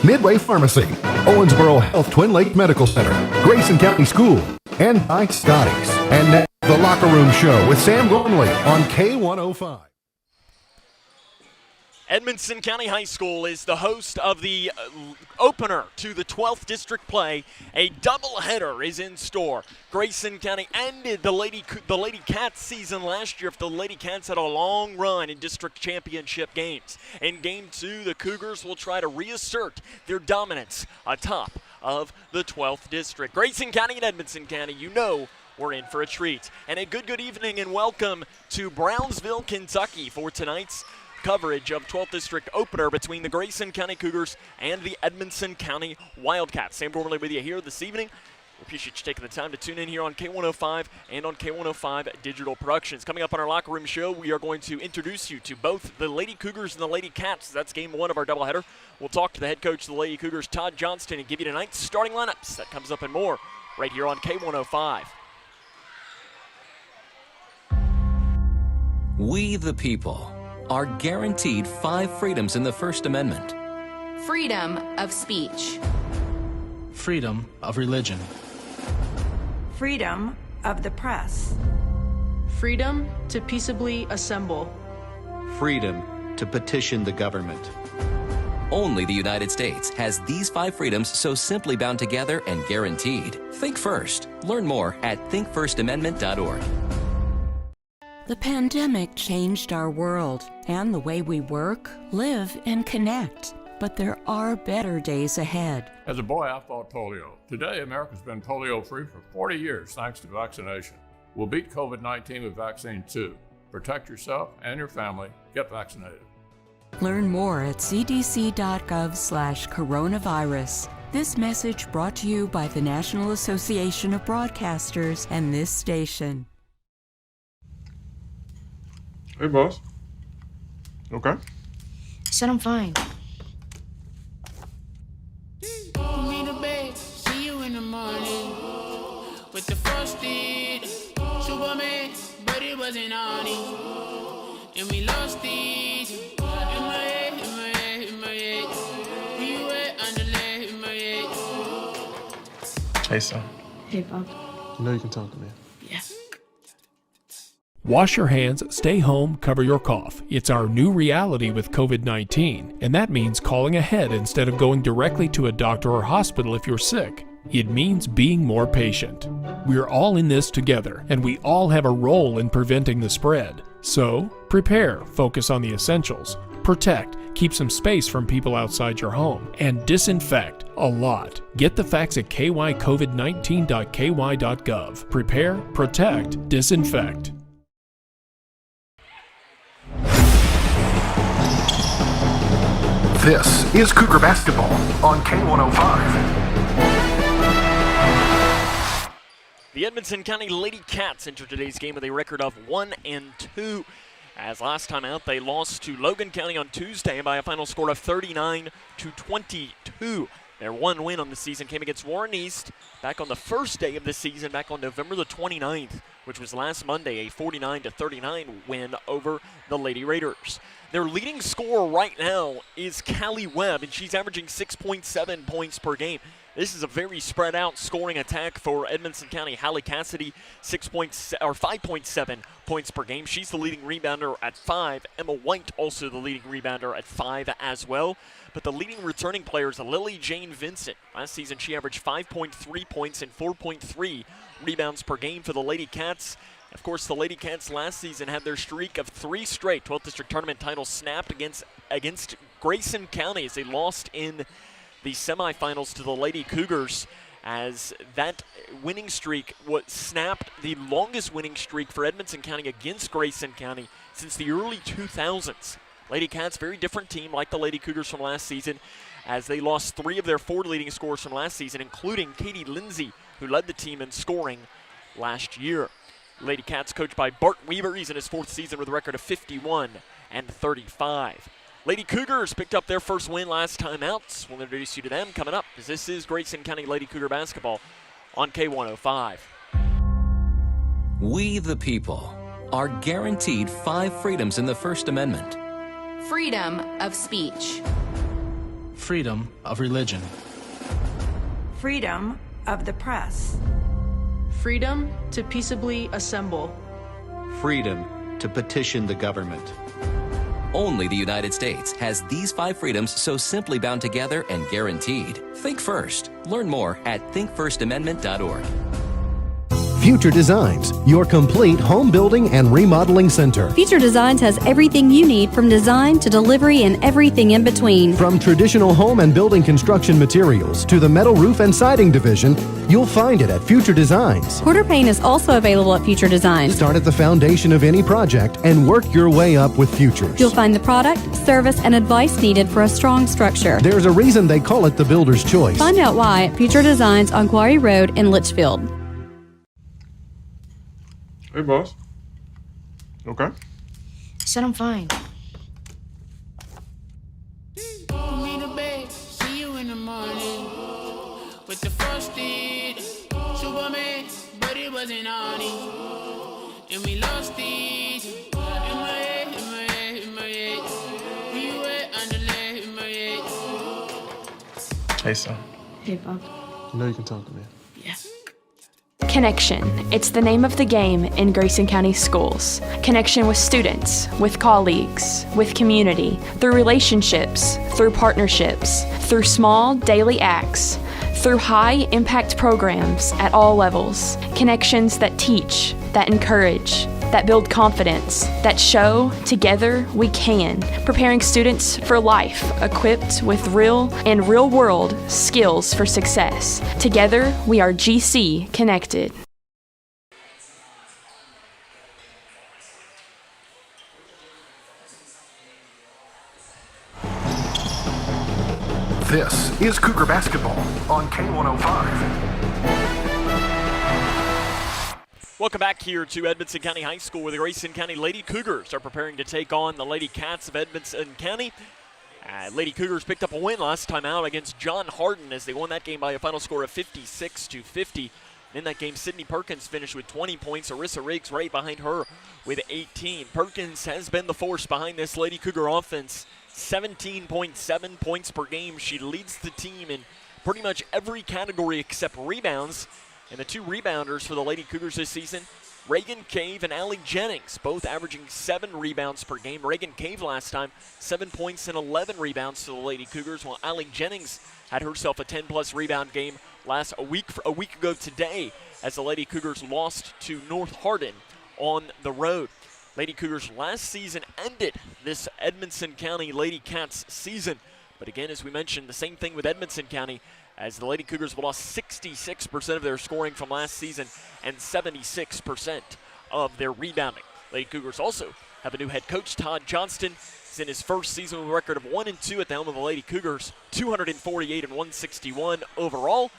Midway Pharmacy, Owensboro Health Twin Lake Medical Center, Grayson County School, and by Scotty's. And now, The Locker Room Show with Sam Gormley on K105. Edmonson County High School is the host of the opener to the 12th district play. A doubleheader is in store. Grayson County ended the Lady Cats season last year. The Lady Cats had a long run in district championship games. In Game 2, the Cougars will try to reassert their dominance atop of the 12th district. Grayson County and Edmonson County, you know, we're in for a treat. And a good evening and welcome to Brownsville, Kentucky for tonight's coverage of 12th District opener between the Grayson County Cougars and the Edmonson County Wildcats. Sam Gormley with you here this evening. We appreciate you taking the time to tune in here on K105 and on K105 Digital Productions. Coming up on our Locker Room Show, we are going to introduce you to both the Lady Cougars and the Lady Cats. That's Game 1 of our doubleheader. We'll talk to the head coach of the Lady Cougars, Todd Johnston, and give you tonight's starting lineups. That comes up and more right here on K105. We the people are guaranteed 5 freedoms in the First Amendment. Freedom of speech. Freedom of religion. Freedom of the press. Freedom to peaceably assemble. Freedom to petition the government. Only the United States has these 5 freedoms so simply bound together and guaranteed. Think first. Learn more at thinkfirstamendment.org. The pandemic changed our world and the way we work, live, and connect. But there are better days ahead. As a boy, I fought polio. Today, America's been polio-free for 40 years thanks to vaccination. We'll beat COVID-19 with vaccine too. Protect yourself and your family. Get vaccinated. Learn more at cdc.gov/coronavirus. This message brought to you by the National Association of Broadcasters and this station. Hey, boss. Okay. I said I'm fine. See you in the morning with the frosted Superman, but it wasn't on it, and we lost it. In my head, in my head, in my head. We were underlay in my head. Hey, son. Hey, Bob. You know you can talk to me. Yeah. Wash your hands, stay home, cover your cough. It's our new reality with COVID-19, and that means calling ahead instead of going directly to a doctor or hospital if you're sick. It means being more patient. We're all in this together, and we all have a role in preventing the spread. So, prepare, focus on the essentials, protect, keep some space from people outside your home, and disinfect a lot. Get the facts at kycovid19.ky.gov. Prepare, protect, disinfect. This is Cougar Basketball on K105. The Edmonson County Lady Cats enter today's game with a record of 1-2. As last time out, they lost to Logan County on Tuesday by a final score of 39-22. Their one win on the season came against Warren East back on the first day of the season, back on November the 29th, which was last Monday, a 49-39 win over the Lady Raiders. Their leading scorer right now is Callie Webb, and she's averaging 6.7 points per game. This is a very spread out scoring attack for Edmonson County. Hallie Cassidy, 5.7 points per game. She's the leading rebounder at 5. Emma White also the leading rebounder at 5 as well. But the leading returning player is Lily Jane Vincent. Last season she averaged 5.3 points and 4.3 rebounds per game for the Lady Cats. Of course, the Lady Cats last season had their streak of 3 straight 12th District Tournament titles snapped against Grayson County as they lost in the semifinals to the Lady Cougars, as that winning streak snapped the longest winning streak for Edmonson County against Grayson County since the early 2000s. Lady Cats, very different team like the Lady Cougars from last season, as they lost 3 of their 4 leading scorers from last season, including Katie Lindsay, who led the team in scoring last year. Lady Cats coached by Bart Weaver. He's in his 4th season with a record of 51-35. Lady Cougars picked up their first win last time out. We'll introduce you to them coming up, as this is Grayson County Lady Cougar basketball on K105. We the people are guaranteed 5 freedoms in the First Amendment. Freedom of speech. Freedom of religion. Freedom of the press. Freedom to peaceably assemble. Freedom to petition the government. Only the United States has these 5 freedoms so simply bound together and guaranteed. Think first. Learn more at thinkfirstamendment.org. Future Designs, your complete home building and remodeling center. Future Designs has everything you need from design to delivery and everything in between. From traditional home and building construction materials to the metal roof and siding division, you'll find it at Future Designs. Quarter paint is also available at Future Designs. Start at the foundation of any project and work your way up with Futures. You'll find the product, service, and advice needed for a strong structure. There's a reason they call it the builder's choice. Find out why at Future Designs on Quarry Road in Litchfield. Hey, boss. Okay. Said I'm fine. Put me to bed, see you in the morning. With the frosted Superman, but it wasn't on it. And we lost it. In my head, in my head, in my head. Where you at, underlay, in my head. Hey, son. Hey, Bob. You know you can talk to me. Yes. Connection. It's the name of the game in Grayson County schools. Connection with students, with colleagues, with community, through relationships, through partnerships, through small daily acts, through high-impact programs at all levels. Connections that teach, that encourage, that build confidence, that show together we can, preparing students for life, equipped with real and real-world skills for success. Together, we are GC Connected. This is Cougar Basketball on K105. Welcome back here to Edmonson County High School, where the Grayson County Lady Cougars are preparing to take on the Lady Cats of Edmonson County. Lady Cougars picked up a win last time out against John Hardin as they won that game by a final score of 56-50. In that game, Sydney Perkins finished with 20 points. Arissa Riggs right behind her with 18. Perkins has been the force behind this Lady Cougar offense. 17.7 points per game. She leads the team in pretty much every category except rebounds. And the 2 rebounders for the Lady Cougars this season, Reagan Cave and Allie Jennings, both averaging 7 rebounds per game. Reagan Cave last time, 7 points and 11 rebounds to the Lady Cougars, while Allie Jennings had herself a 10-plus rebound game a week ago today as the Lady Cougars lost to North Hardin on the road. Lady Cougars last season ended this Edmonson County Lady Cats season. But again, as we mentioned, the same thing with Edmonson County, as the Lady Cougars have lost 66% of their scoring from last season and 76% of their rebounding. Lady Cougars also have a new head coach, Todd Johnston. He's in his first season with a record of 1-2 at the helm of the Lady Cougars, 248 and 161 overall.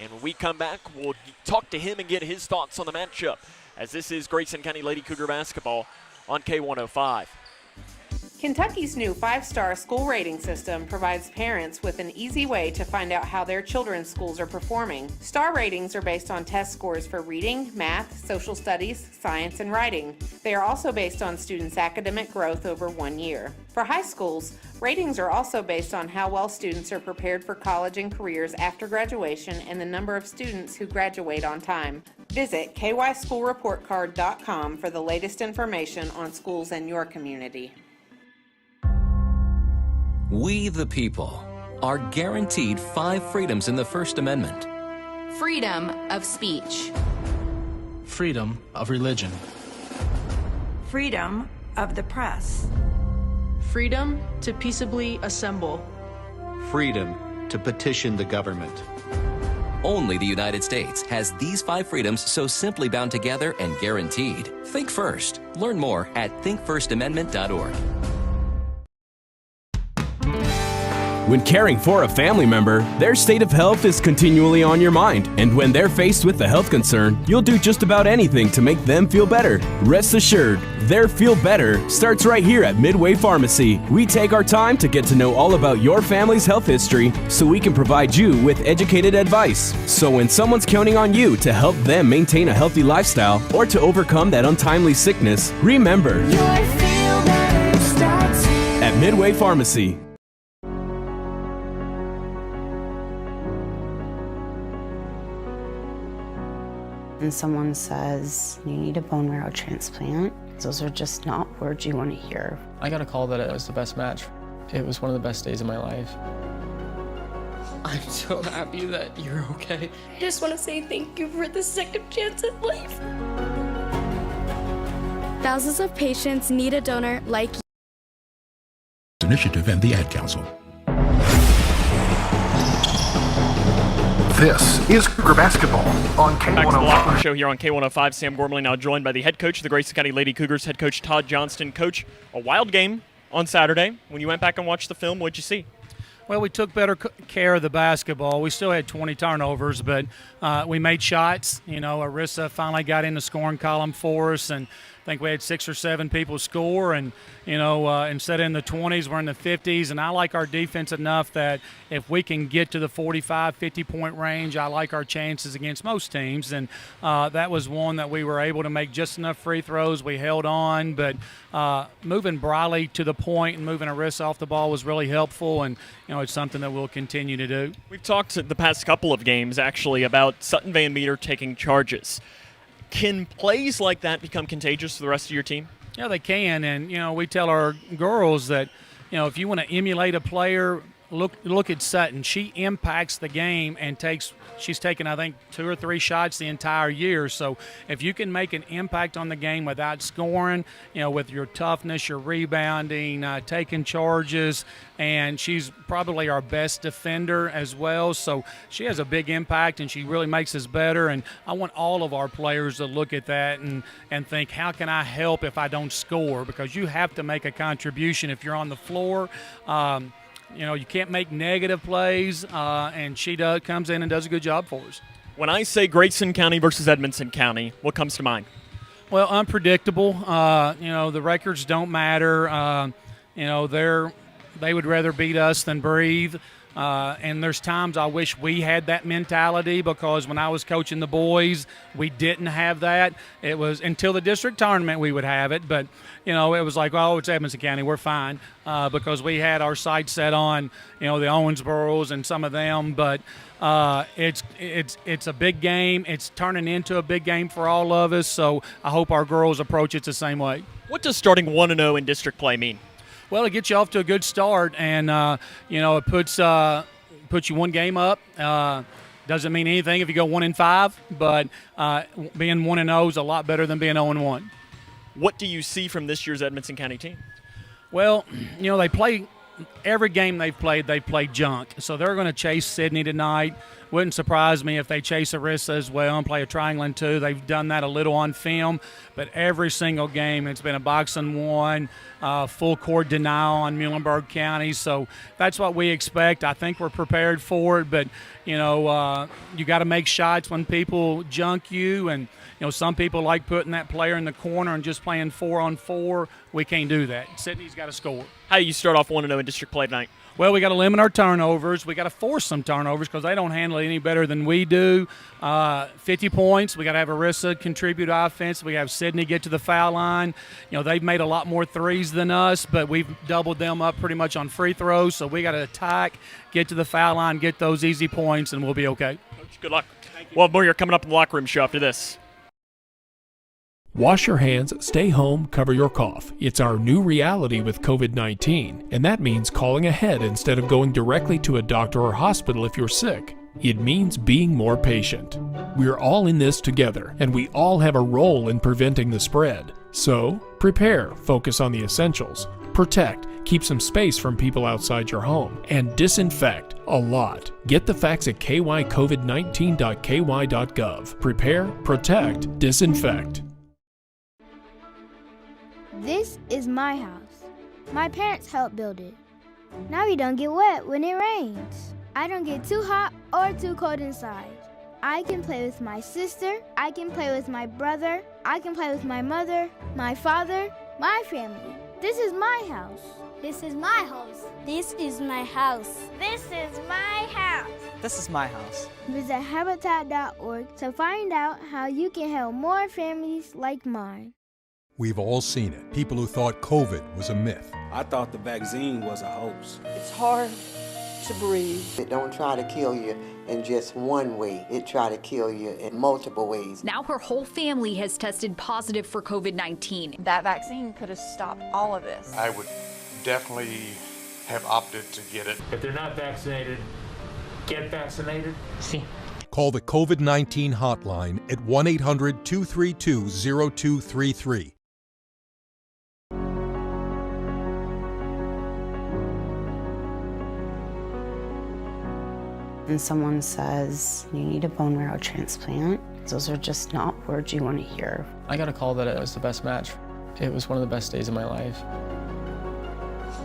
And when we come back, we'll talk to him and get his thoughts on the matchup, as this is Grayson County Lady Cougar basketball on K105. Kentucky's new 5-star school rating system provides parents with an easy way to find out how their children's schools are performing. Star ratings are based on test scores for reading, math, social studies, science, and writing. They are also based on students' academic growth over 1 year. For high schools, ratings are also based on how well students are prepared for college and careers after graduation and the number of students who graduate on time. Visit kyschoolreportcard.com for the latest information on schools in your community. We, the people, are guaranteed 5 freedoms in the First Amendment. Freedom of speech. Freedom of religion. Freedom of the press. Freedom to peaceably assemble. Freedom to petition the government. Only the United States has these 5 freedoms so simply bound together and guaranteed. Think first. Learn more at thinkfirstamendment.org. When caring for a family member, their state of health is continually on your mind. And when they're faced with a health concern, you'll do just about anything to make them feel better. Rest assured, their feel better starts right here at Midway Pharmacy. We take our time to get to know all about your family's health history so we can provide you with educated advice. So when someone's counting on you to help them maintain a healthy lifestyle or to overcome that untimely sickness, remember, your feel better starts here at Midway Pharmacy. and someone says, you need a bone marrow transplant, those are just not words you want to hear. I got a call that it was the best match. It was one of the best days of my life. I'm so happy that you're okay. I just want to say thank you for the second chance at life. Thousands of patients need a donor like you. Initiative and the Ad Council. This is Cougar Basketball on K105. Back to the Locker Room Show here on K105. Sam Gormley now joined by the head coach of the Grayson County Lady Cougars, head coach Todd Johnston. Coach, a wild game on Saturday. When you went back and watched the film, what'd you see? Well, we took better care of the basketball. We still had 20 turnovers, but we made shots. You know, Arissa finally got in the scoring column for us, and I think we had 6 or 7 people score, and, you know, instead of in the 20s, we're in the 50s, and I like our defense enough that if we can get to the 45, 50-point range, I like our chances against most teams, and that was one that we were able to make just enough free throws. We held on, but moving Briley to the point and moving Arissa off the ball was really helpful, and, you know, it's something that we'll continue to do. We've talked the past couple of games, actually, about Sutton Van Meter taking charges. Can plays like that become contagious to the rest of your team? Yeah, they can, and, you know, we tell our girls that, you know, if you want to emulate a player, look at Sutton. She impacts the game and she's taken, I think, 2 or 3 shots the entire year. So if you can make an impact on the game without scoring, you know, with your toughness, your rebounding, taking charges, and she's probably our best defender as well. So she has a big impact, and she really makes us better. And I want all of our players to look at that and think, how can I help if I don't score? Because you have to make a contribution if you're on the floor. You know, you can't make negative plays, and she comes in and does a good job for us. When I say Grayson County versus Edmonson County, what comes to mind? Well, unpredictable. You know, the records don't matter. You know, they would rather beat us than breathe. And there's times I wish we had that mentality, because when I was coaching the boys, we didn't have that. It was until the district tournament we would have it, but, you know, it was like, oh, it's Edmonson County, we're fine, because we had our sights set on, you know, the Owensboros and some of them. But it's a big game. It's turning into a big game for all of us, so I hope our girls approach it the same way. What does starting 1-0 in district play mean? Well, it gets you off to a good start, and you know, it puts you one game up. Doesn't mean anything if you go 1-5, but being 1-0 is a lot better than being 0-1. What do you see from this year's Edmonson County team? Well, you know, they play every game they've played junk, so they're going to chase Sydney tonight. Wouldn't surprise me if they chase Arissa as well and play a triangle and 2. They've done that a little on film, but every single game it's been a box and 1, full court denial on Muhlenberg County. So that's what we expect. I think we're prepared for it, but, you know, you got to make shots when people junk you, and, you know, some people like putting that player in the corner and just playing 4-on-4. We can't do that. Sydney's got to score. How do you start off 1-0 in district play tonight? Well, we got to limit our turnovers. We got to force some turnovers because they don't handle it any better than we do. 50 points. We got to have Arissa contribute offense. We have Sydney get to the foul line. You know, they've made a lot more threes than us, but we've doubled them up pretty much on free throws. So we got to attack, get to the foul line, get those easy points, and we'll be okay. Coach, good luck. Well, more you're coming up in the Locker Room Show after this. Wash your hands, stay home, cover your cough. It's our new reality with COVID-19, and that means calling ahead instead of going directly to a doctor or hospital if you're sick. It means being more patient. We're all in this together, and we all have a role in preventing the spread. So, prepare, focus on the essentials, protect, keep some space from people outside your home, and disinfect a lot. Get the facts at kycovid19.ky.gov. Prepare, protect, disinfect. This is my house. My parents helped build it. Now we don't get wet when it rains. I don't get too hot or too cold inside. I can play with my sister. I can play with my brother. I can play with my mother, my father, my family. This is my house. This is my house. This is my house. This is my house. This is my house. Visit Habitat.org to find out how you can help more families like mine. We've all seen it. People who thought COVID was a myth. I thought the vaccine was a hoax. It's hard to breathe. It don't try to kill you in just one way. It try to kill you in multiple ways. Now her whole family has tested positive for COVID-19. That vaccine could have stopped all of this. I would definitely have opted to get it. If they're not vaccinated, get vaccinated. See. Call the COVID-19 hotline at 1-800-232-0233. And someone says, you need a bone marrow transplant, those are just not words you want to hear. I got a call that it was the best match. It was one of the best days of my life.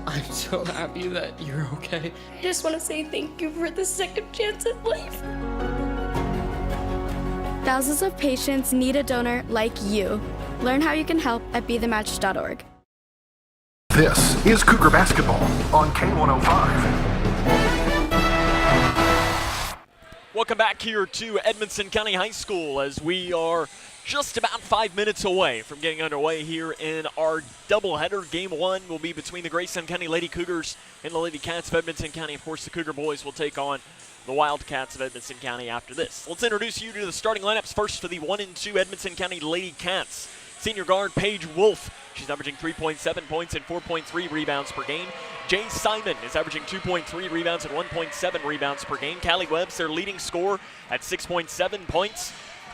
I'm so happy that you're okay. I just want to say thank you for the second chance at life. Thousands of patients need a donor like you. Learn how you can help at BeTheMatch.org. This is Cougar Basketball on K105. Welcome back here to Edmonson County High School as we are just about 5 minutes away from getting underway here in our doubleheader. Game one will be between the Grayson County Lady Cougars and the Lady Cats of Edmonson County. Of course, the Cougar boys will take on the Wildcats of Edmonson County after this. Let's introduce you to the starting lineups. First for the 1-2 Edmonson County Lady Cats. Senior guard Paige Wolf. She's averaging 3.7 points and 4.3 rebounds per game. Jay Simon is averaging 2.3 rebounds and 1.7 rebounds per game. Callie Webb's their leading scorer at 6.7 points.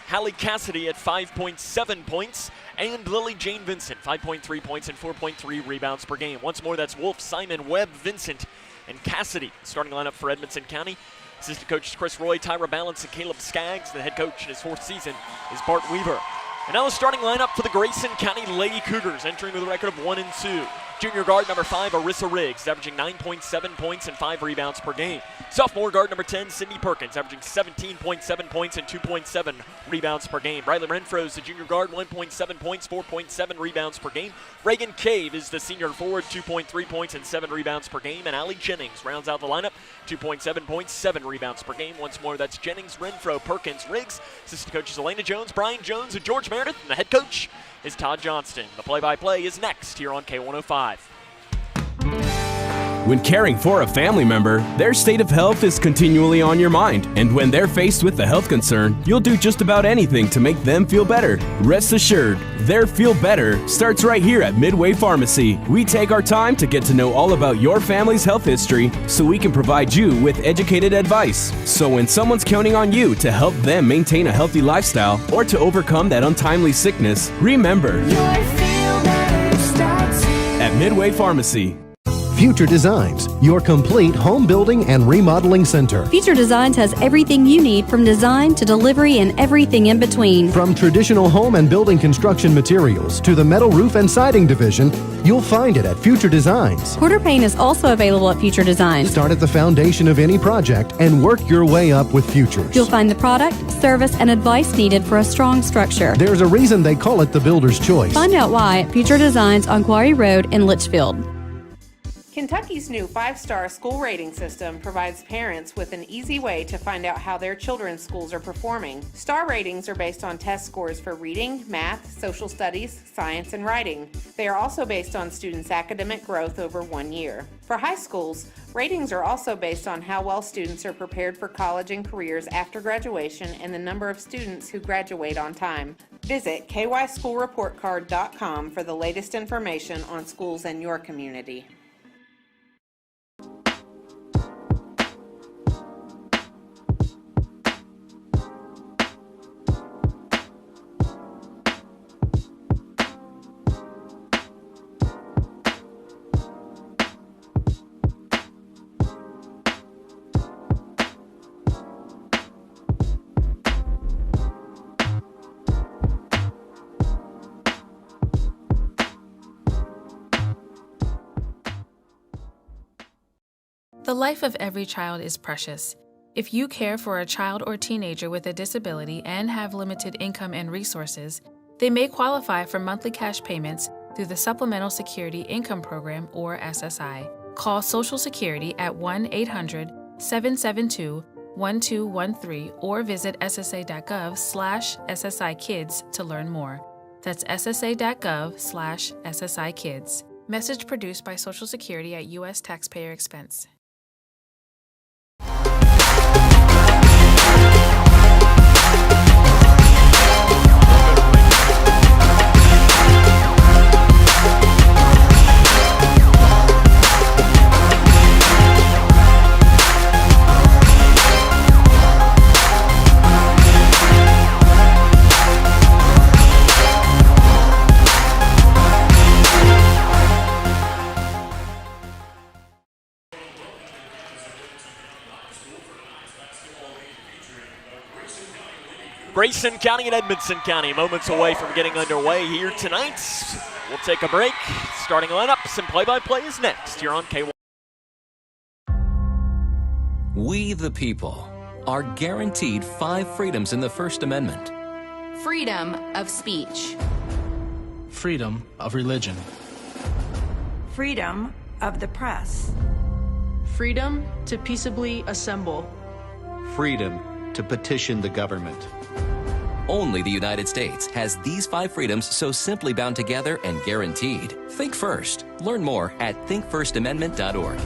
Hallie Cassidy at 5.7 points. And Lily Jane Vincent, 5.3 points and 4.3 rebounds per game. Once more, that's Wolf, Simon, Webb, Vincent, and Cassidy. Starting lineup for Edmonson County. Assistant coaches Chris Roy, Tyra Balance, and Caleb Skaggs. The head coach in his fourth season is Bart Weaver. And now the starting lineup for the Grayson County Lady Cougars, entering with a record of 1-2. Junior guard number 5, Arissa Riggs, averaging 9.7 points and 5 rebounds per game. Sophomore guard number 10, Sydney Perkins, averaging 17.7 points and 2.7 rebounds per game. Riley Renfro is the junior guard, 1.7 points, 4.7 rebounds per game. Reagan Cave is the senior forward, 2.3 points and 7 rebounds per game. And Allie Jennings rounds out the lineup, 2.7 points, 7 rebounds per game. Once more, that's Jennings, Renfro, Perkins, Riggs. Assistant coaches Elena Jones, Brian Jones, and George Meredith. And the head coach is Todd Johnston. The play-by-play is next here on K105. When caring for a family member, their state of health is continually on your mind. And when they're faced with a health concern, you'll do just about anything to make them feel better. Rest assured, their feel better starts right here at Midway Pharmacy. We take our time to get to know all about your family's health history so we can provide you with educated advice. So when someone's counting on you to help them maintain a healthy lifestyle or to overcome that untimely sickness, remember, your feel better starts here at Midway Pharmacy. Future Designs, your complete home building and remodeling center. Future Designs has everything you need from design to delivery and everything in between. From traditional home and building construction materials to the metal roof and siding division, you'll find it at Future Designs. Quarter paint is also available at Future Designs. Start at the foundation of any project and work your way up with Futures. You'll find the product, service, and advice needed for a strong structure. There's a reason they call it the builder's choice. Find out why at Future Designs on Quarry Road in Litchfield. Kentucky's new 5-star school rating system provides parents with an easy way to find out how their children's schools are performing. Star ratings are based on test scores for reading, math, social studies, science, and writing. They are also based on students' academic growth over 1 year. For high schools, ratings are also based on how well students are prepared for college and careers after graduation and the number of students who graduate on time. Visit kyschoolreportcard.com for the latest information on schools in your community. The life of every child is precious. If you care for a child or teenager with a disability and have limited income and resources, they may qualify for monthly cash payments through the Supplemental Security Income Program, or SSI. Call Social Security at 1-800-772-1213 or visit ssa.gov/SSI-Kids to learn more. That's ssa.gov/SSI-Kids. Message produced by Social Security at U.S. taxpayer expense. Grayson County and Edmonson County moments away from getting underway here tonight. We'll take a break. Starting lineups and play-by-play is next here on K1. We the people are guaranteed 5 freedoms in the First Amendment. Freedom of speech. Freedom of religion. Freedom of the press. Freedom to peaceably assemble. Freedom to petition the government. Only the United States has these 5 freedoms so simply bound together and guaranteed. Think first. Learn more at thinkfirstamendment.org.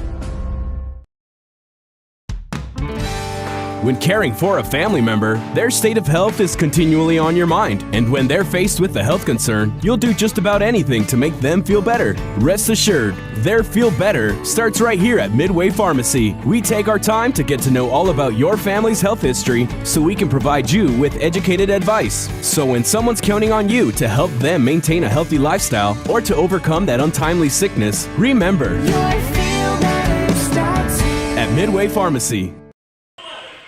When caring for a family member, their state of health is continually on your mind. And when they're faced with a health concern, you'll do just about anything to make them feel better. Rest assured, their feel better starts right here at Midway Pharmacy. We take our time to get to know all about your family's health history so we can provide you with educated advice. So when someone's counting on you to help them maintain a healthy lifestyle or to overcome that untimely sickness, remember, your feel better starts here at Midway Pharmacy.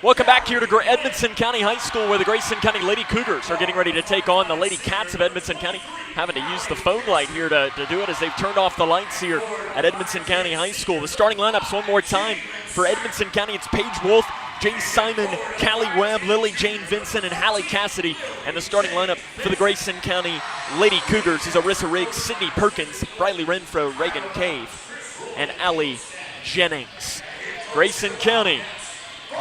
Welcome back here to Edmonson County High School, where the Grayson County Lady Cougars are getting ready to take on the Lady Cats of Edmonson County. Having to use the phone light here to do it as they've turned off the lights here at Edmonson County High School. The starting lineups one more time for Edmonson County. It's Paige Wolf, Jay Simon, Callie Webb, Lily Jane Vincent, and Hallie Cassidy. And the starting lineup for the Grayson County Lady Cougars is Arissa Riggs, Sydney Perkins, Briley Renfro, Reagan Cave, and Allie Jennings. Grayson County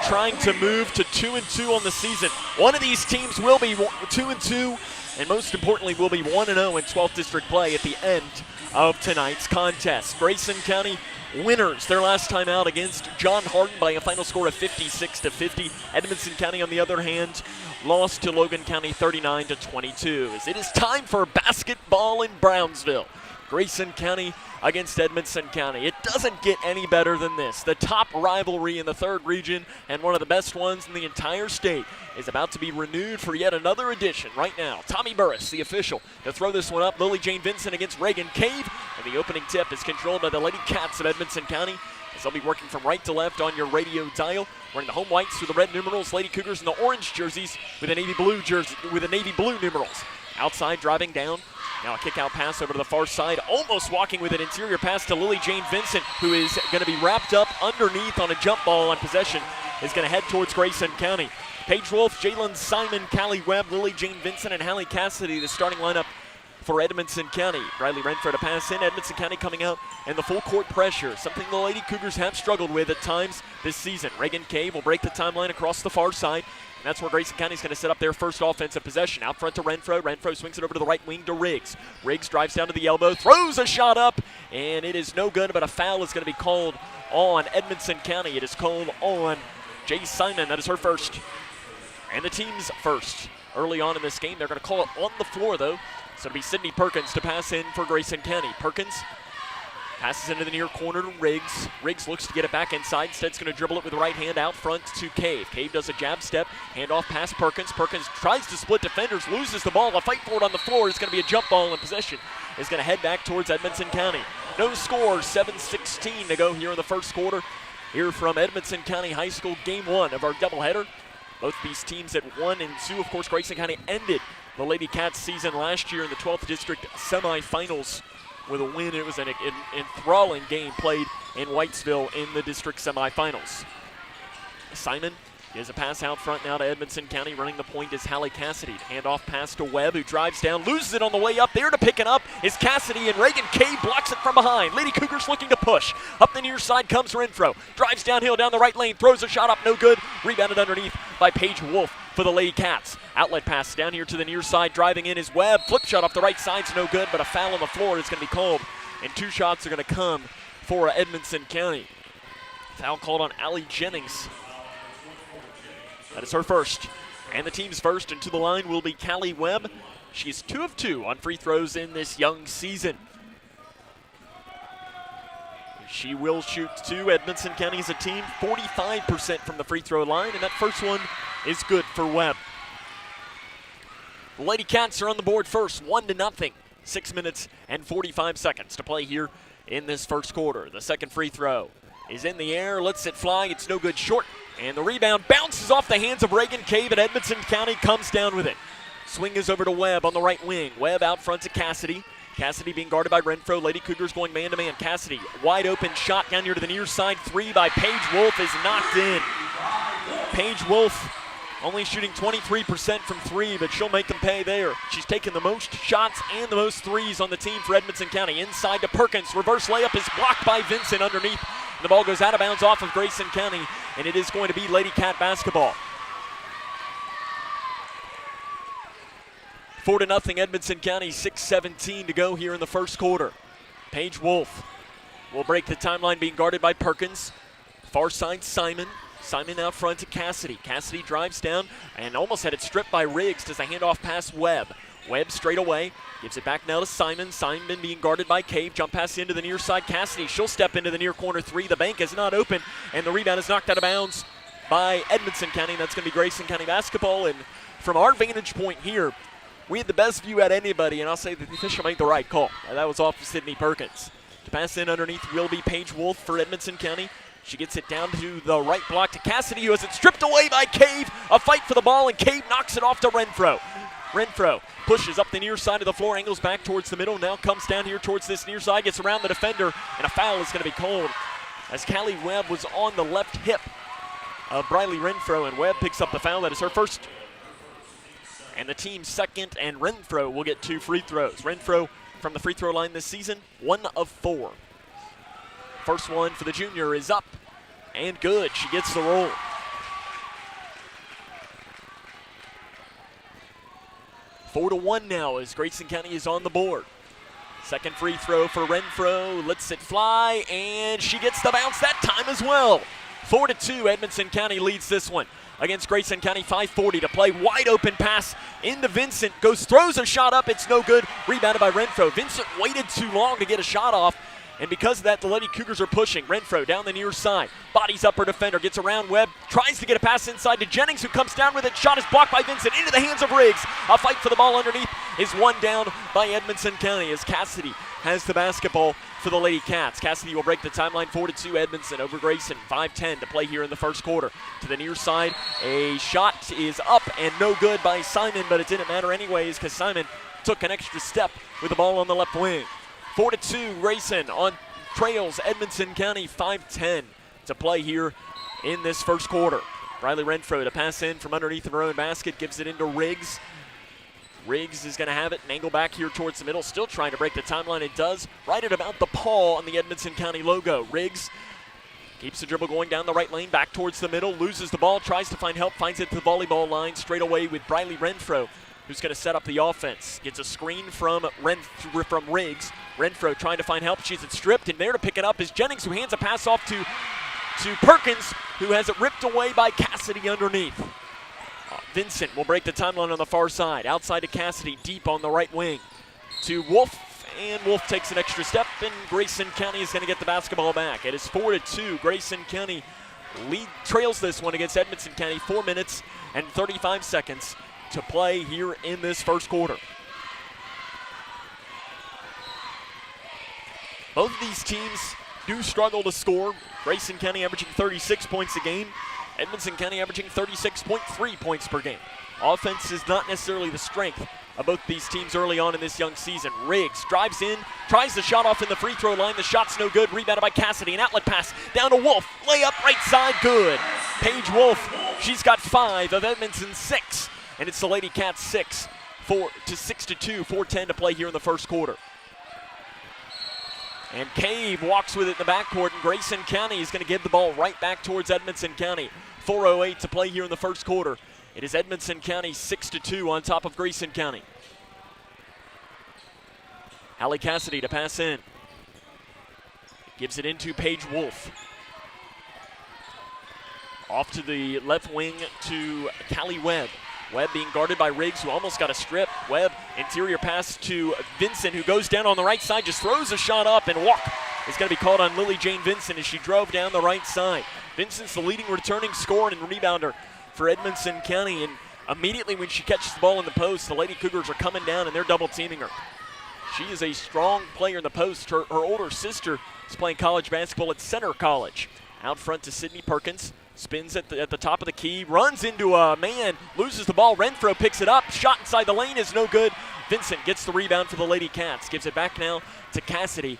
trying to move to 2-2 on the season. One of these teams will be 2-2, and most importantly will be 1-0 in 12th District play at the end of tonight's contest. Grayson County winners their last time out against John Hardin by a final score of 56-50. Edmonson County, on the other hand, lost to Logan County 39-22. As it is time for basketball in Brownsville. Grayson County against Edmonson County. It doesn't get any better than this. The top rivalry in the 3rd region and one of the best ones in the entire state is about to be renewed for yet another edition right now. Tommy Burris, the official, to throw this one up. Lily Jane Vincent against Reagan Cave, and the opening tip is controlled by the Lady Cats of Edmonson County, as they'll be working from right to left on your radio dial. Wearing the home whites with the red numerals, Lady Cougars in the orange jerseys with the navy blue numerals. Outside, driving down. Now a kick-out pass over to the far side, almost walking with an interior pass to Lily Jane Vincent, who is going to be wrapped up underneath on a jump ball on possession, is going to head towards Grayson County. Paige Wolf, Jalen Simon, Callie Webb, Lily Jane Vincent, and Hallie Cassidy, the starting lineup for Edmonson County. Briley Renfro to pass in. Edmonson County coming out in the full court pressure, something the Lady Cougars have struggled with at times this season. Reagan Cave will break the timeline across the far side. And that's where Grayson County is going to set up their first offensive possession. Out front to Renfro. Renfro swings it over to the right wing to Riggs. Riggs drives down to the elbow, throws a shot up, and it is no good, but a foul is going to be called on Edmonson County. It is called on Jay Simon. That is her first. And the team's first. Early on in this game, they're going to call it on the floor, though. So it'll be Sydney Perkins to pass in for Grayson County. Perkins passes into the near corner to Riggs. Riggs looks to get it back inside. Instead, it's going to dribble it with the right hand out front to Cave. Cave does a jab step, handoff past Perkins. Perkins tries to split defenders, loses the ball. A fight for it on the floor is going to be a jump ball in possession. Is going to head back towards Edmonson County. No score, 7:16 to go here in the first quarter. Here from Edmonson County High School, game 1 of our doubleheader. Both these teams at 1 and 2. Of course, Grayson County ended the Lady Cats season last year in the 12th District semifinals with a win. It was an enthralling game played in Whitesville in the district semifinals. Simon gives a pass out front now to Edmonson County. Running the point is Hallie Cassidy. Handoff pass to Webb, who drives down, loses it on the way up. There to pick it up is Cassidy, and Reagan Cave blocks it from behind. Lady Cougars looking to push. Up the near side comes Renfro. Drives downhill down the right lane, throws a shot up, no good. Rebounded underneath by Paige Wolf for the Lady Cats. Outlet pass down here to the near side. Driving in is Webb. Flip shot off the right side's no good, but a foul on the floor is going to be called. And 2 shots are going to come for Edmonson County. Foul called on Allie Jennings. That is her first. And the team's first, and to the line will be Callie Webb. She's 2 of 2 on free throws in this young season. She will shoot 2. Edmonson County is a team 45% from the free throw line, and that first one is good for Webb. The Lady Cats are on the board first, 1-0. 6 minutes and 45 seconds to play here in this first quarter. The second free throw is in the air, lets it fly. It's no good, short. And the rebound bounces off the hands of Reagan Cave, and Edmonson County comes down with it. Swing is over to Webb on the right wing. Webb out front to Cassidy. Cassidy being guarded by Renfro. Lady Cougars going man-to-man. Cassidy, wide open shot down here to the near side. Three by Paige Wolf is knocked in. Paige Wolf only shooting 23% from three, but she'll make them pay there. She's taken the most shots and the most threes on the team for Edmonson County. Inside to Perkins. Reverse layup is blocked by Vincent underneath. The ball goes out of bounds off of Grayson County, and it is going to be Lady Cat basketball. 4-0 Edmonson County, 6:17 to go here in the first quarter. Paige Wolf will break the timeline, being guarded by Perkins. Far side Simon. Simon out front to Cassidy. Cassidy drives down and almost had it stripped by Riggs. Does a handoff pass Webb. Webb straight away. Gives it back now to Simon. Simon being guarded by Cave. Jump pass into the near side. Cassidy, she'll step into the near corner three. The bank is not open, and the rebound is knocked out of bounds by Edmonson County. That's going to be Grayson County basketball. And from our vantage point here, we had the best view at anybody, and I'll say that the official made the right call. That was off of Sydney Perkins. To pass in underneath will be Paige Wolf for Edmonson County. She gets it down to the right block to Cassidy, who has it stripped away by Cave. A fight for the ball, and Cave knocks it off to Renfro. Renfro pushes up the near side of the floor, angles back towards the middle, now comes down here towards this near side, gets around the defender, and a foul is going to be called as Callie Webb was on the left hip of Briley Renfro, and Webb picks up the foul. That is her first and the team's second, and Renfro will get 2 free throws. Renfro from the free throw line this season, 1 of 4. First one for the junior is up and good. She gets the roll. Four to 1 now as Grayson County is on the board. Second free throw for Renfro, lets it fly, and she gets the bounce that time as well. 4-2, Edmonson County leads this one against Grayson County. 5:40 to play. Wide open pass into Vincent. Throws a shot up. It's no good. Rebounded by Renfro. Vincent waited too long to get a shot off, and because of that, the Lady Cougars are pushing. Renfro down the near side. Bodies up her defender. Gets around Webb. Tries to get a pass inside to Jennings, who comes down with it. Shot is blocked by Vincent into the hands of Riggs. A fight for the ball underneath is won down by Edmonson County as Cassidy has the basketball for the Lady Cats. Cassidy will break the timeline. 4-2 Edmonton over Grayson. 5:10 to play here in the first quarter. To the near side, a shot is up and no good by Simon, but it didn't matter anyways because Simon took an extra step with the ball on the left wing. 4-2 Grayson on trails Edmonson County. 5:10 to play here in this first quarter. Riley Renfro to pass in from underneath her own basket, gives it into Riggs. Riggs is going to have it and angle back here towards the middle, still trying to break the timeline. It does, right at about the paw on the Edmonson County logo. Riggs keeps the dribble going down the right lane, back towards the middle, loses the ball, tries to find help, finds it to the volleyball line straight away with Briley Renfro, who's going to set up the offense. Gets a screen from Riggs. Renfro trying to find help. She's stripped, and there to pick it up is Jennings, who hands a pass off to Perkins, who has it ripped away by Cassidy underneath. Vincent will break the timeline on the far side. Outside to Cassidy, deep on the right wing. To Wolf, and Wolf takes an extra step, and Grayson County is going to get the basketball back. It is 4-2. Grayson County trails this one against Edmonson County. 4 minutes and 35 seconds to play here in this first quarter. Both of these teams do struggle to score. Grayson County averaging 36 points a game. Edmonson County averaging 36.3 points per game. Offense is not necessarily the strength of both these teams early on in this young season. Riggs drives in, tries the shot off in the free throw line. The shot's no good. Rebounded by Cassidy. An outlet pass down to Wolf. Layup right side, good. Paige Wolf, she's got 5 of Edmonton's 6. And it's the Lady Cats 6 to 6-2. 4:10 to play here in the first quarter. And Cave walks with it in the backcourt, and Grayson County is going to give the ball right back towards Edmonson County. 4:08 to play here in the first quarter. It is Edmonson County 6-2 on top of Grayson County. Hallie Cassidy to pass in. Gives it into Paige Wolf. Off to the left wing to Callie Webb. Webb being guarded by Riggs, who almost got a strip. Webb, interior pass to Vincent, who goes down on the right side, just throws a shot up, and walk is going to be called on Lily Jane Vincent as she drove down the right side. Vincent's the leading returning scorer and rebounder for Edmonson County, and immediately when she catches the ball in the post, the Lady Cougars are coming down and they're double teaming her. She is a strong player in the post. Her older sister is playing college basketball at Center College. Out front to Sydney Perkins. Spins at the top of the key, runs into a man, loses the ball. Renfro picks it up. Shot inside the lane is no good. Vincent gets the rebound for the Lady Cats. Gives it back now to Cassidy.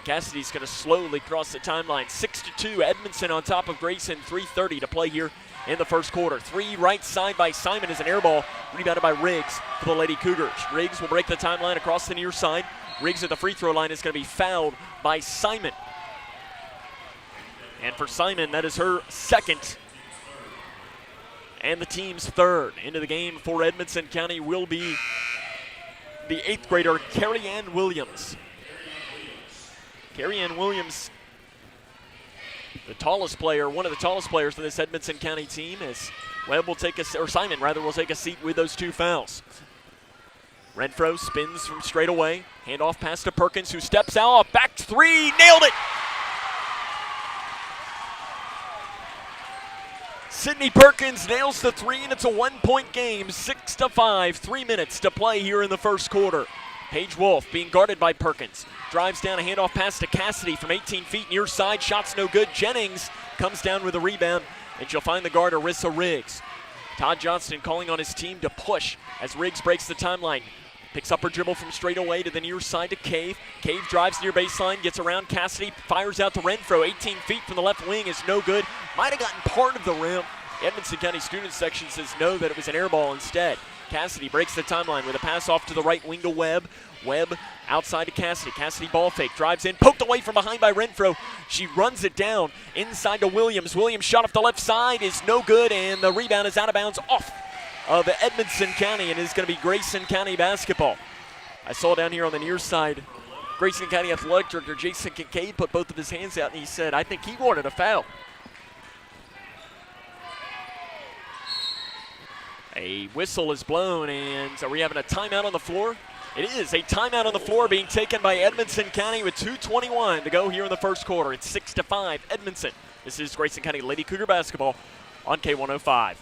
Cassidy's going to slowly cross the timeline. 6-2, Edmonson on top of Grayson. 3:30 to play here in the first quarter. 3 right side by Simon is an air ball. Rebounded by Riggs for the Lady Cougars. Riggs will break the timeline across the near side. Riggs at the free throw line is going to be fouled by Simon. And for Simon, that is her second and the team's third. Into the game for Edmonson County will be the 8th grader, Carrie Ann Williams. Carrie Ann Williams, the tallest player, one of the tallest players for this Edmonson County team, as Webb will take Simon will take a seat with those 2 fouls. Renfro spins from straight away. Handoff pass to Perkins, who steps out. Back 3, nailed it! Sydney Perkins nails the 3, and it's a 1-point game. 6-5, 3 minutes to play here in the first quarter. Paige Wolf being guarded by Perkins. Drives down a handoff pass to Cassidy from 18 feet near side. Shot's no good. Jennings comes down with a rebound, and she'll find the guard, Arissa Riggs. Todd Johnston calling on his team to push as Riggs breaks the timeline. Picks up her dribble from straight away to the near side to Cave. Cave drives near baseline, gets around Cassidy, fires out to Renfro. 18 feet from the left wing is no good. Might have gotten part of the rim. Edmonson County student section says no, that it was an air ball instead. Cassidy breaks the timeline with a pass off to the right wing to Webb. Webb outside to Cassidy. Cassidy ball fake, drives in, poked away from behind by Renfro. She runs it down inside to Williams. Williams shot off the left side is no good, and the rebound is out of bounds off of Edmonson County, and is going to be Grayson County basketball. I saw down here on the near side, Grayson County Athletic Director Jason Kincaid put both of his hands out, and he said, I think he wanted a foul. A whistle is blown, and are we having a timeout on the floor? It is a timeout on the floor being taken by Edmonson County with 2:21 to go here in the first quarter. It's 6-5 Edmonson. This is Grayson County Lady Cougar basketball on K105.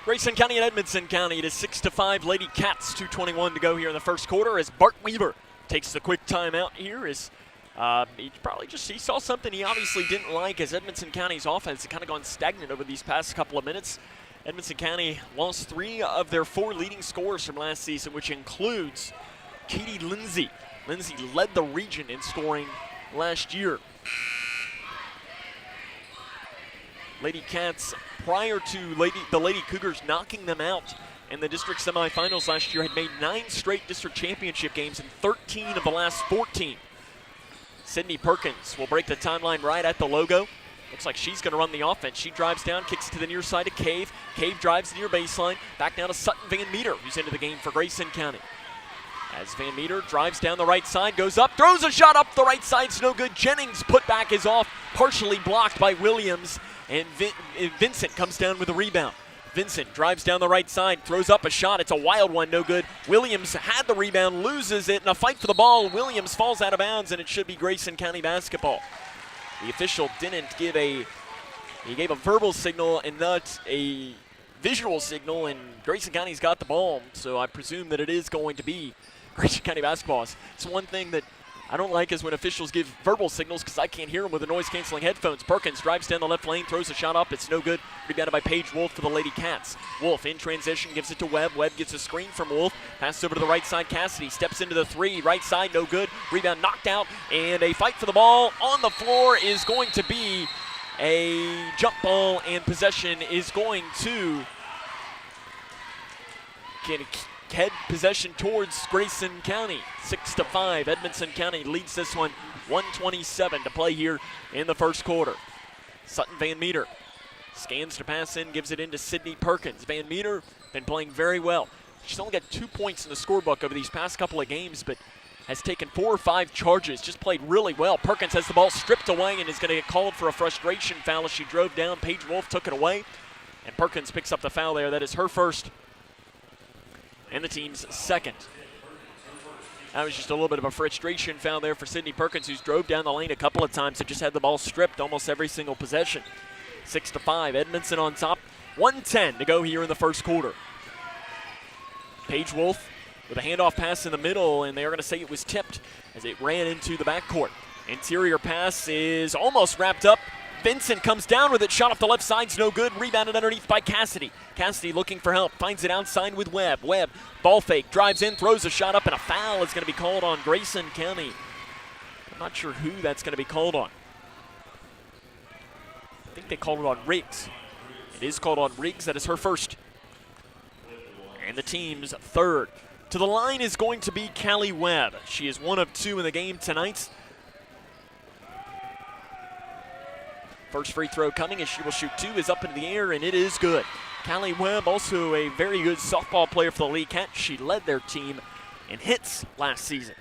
Grayson County and Edmonson County. It is 6-5 Lady Cats. 2:21 to go here in the first quarter as Bart Weaver takes the quick timeout here. He saw something he obviously didn't like as Edmonson County's offense has kind of gone stagnant over these past couple of minutes. Edmonson County lost 3 of their 4 leading scorers from last season, which includes Katie Lindsay. Lindsay led the region in scoring last year. Lady Cats, prior to the Lady Cougars knocking them out in the district semifinals last year, had made 9 straight district championship games in 13 of the last 14. Sydney Perkins will break the timeline right at the logo. Looks like she's going to run the offense. She drives down, kicks it to the near side of Cave. Cave drives near baseline. Back down to Sutton Van Meter, who's into the game for Grayson County. As Van Meter drives down the right side, goes up, throws a shot up the right side. It's no good. Jennings' putback is off, partially blocked by Williams. And Vincent comes down with a rebound. Vincent drives down the right side, throws up a shot. It's a wild one, no good. Williams had the rebound, loses it in a fight for the ball. Williams falls out of bounds, and it should be Grayson County basketball. The official didn't give he gave a verbal signal and not a visual signal, and Grayson County's got the ball, so I presume that it is going to be Grayson County basketball. It's one thing that I don't like is when officials give verbal signals because I can't hear them with the noise-canceling headphones. Perkins drives down the left lane, throws a shot up. It's no good. Rebounded by Paige Wolf for the Lady Cats. Wolf in transition, gives it to Webb. Webb gets a screen from Wolf. Passes over to the right side. Cassidy steps into the 3. Right side, no good. Rebound knocked out, and a fight for the ball on the floor is going to be a jump ball, and possession is going to head possession towards Grayson County. 6-5. Edmonson County leads this one. 1:27 to play here in the first quarter. Sutton Van Meter scans to pass in, gives it into Sydney Perkins. Van Meter been playing very well. She's only got 2 points in the scorebook over these past couple of games, but has taken 4 or 5 charges, just played really well. Perkins has the ball stripped away and is going to get called for a frustration foul as she drove down. Paige Wolf took it away, and Perkins picks up the foul there. That is her first and the team's second. That was just a little bit of a frustration foul there for Sydney Perkins, who's drove down the lane a couple of times and just had the ball stripped almost every single possession. 6-5, Edmonson on top. 1:10 to go here in the first quarter. Paige Wolf with a handoff pass in the middle, and they're going to say it was tipped as it ran into the backcourt. Interior pass is almost wrapped up. Vincent comes down with it, shot off the left side's no good, rebounded underneath by Cassidy. Cassidy looking for help, finds it outside with Webb. Webb, ball fake, drives in, throws a shot up, and a foul is going to be called on Grayson County. I'm not sure who that's going to be called on. I think they called it on Riggs. It is called on Riggs. That is her first and the team's third. To the line is going to be Callie Webb. She is 1 of 2 in the game tonight. First free throw coming as she will shoot 2, is up into the air, and it is good. Callie Webb, also a very good softball player for the Lady Cats. She led their team in hits last season.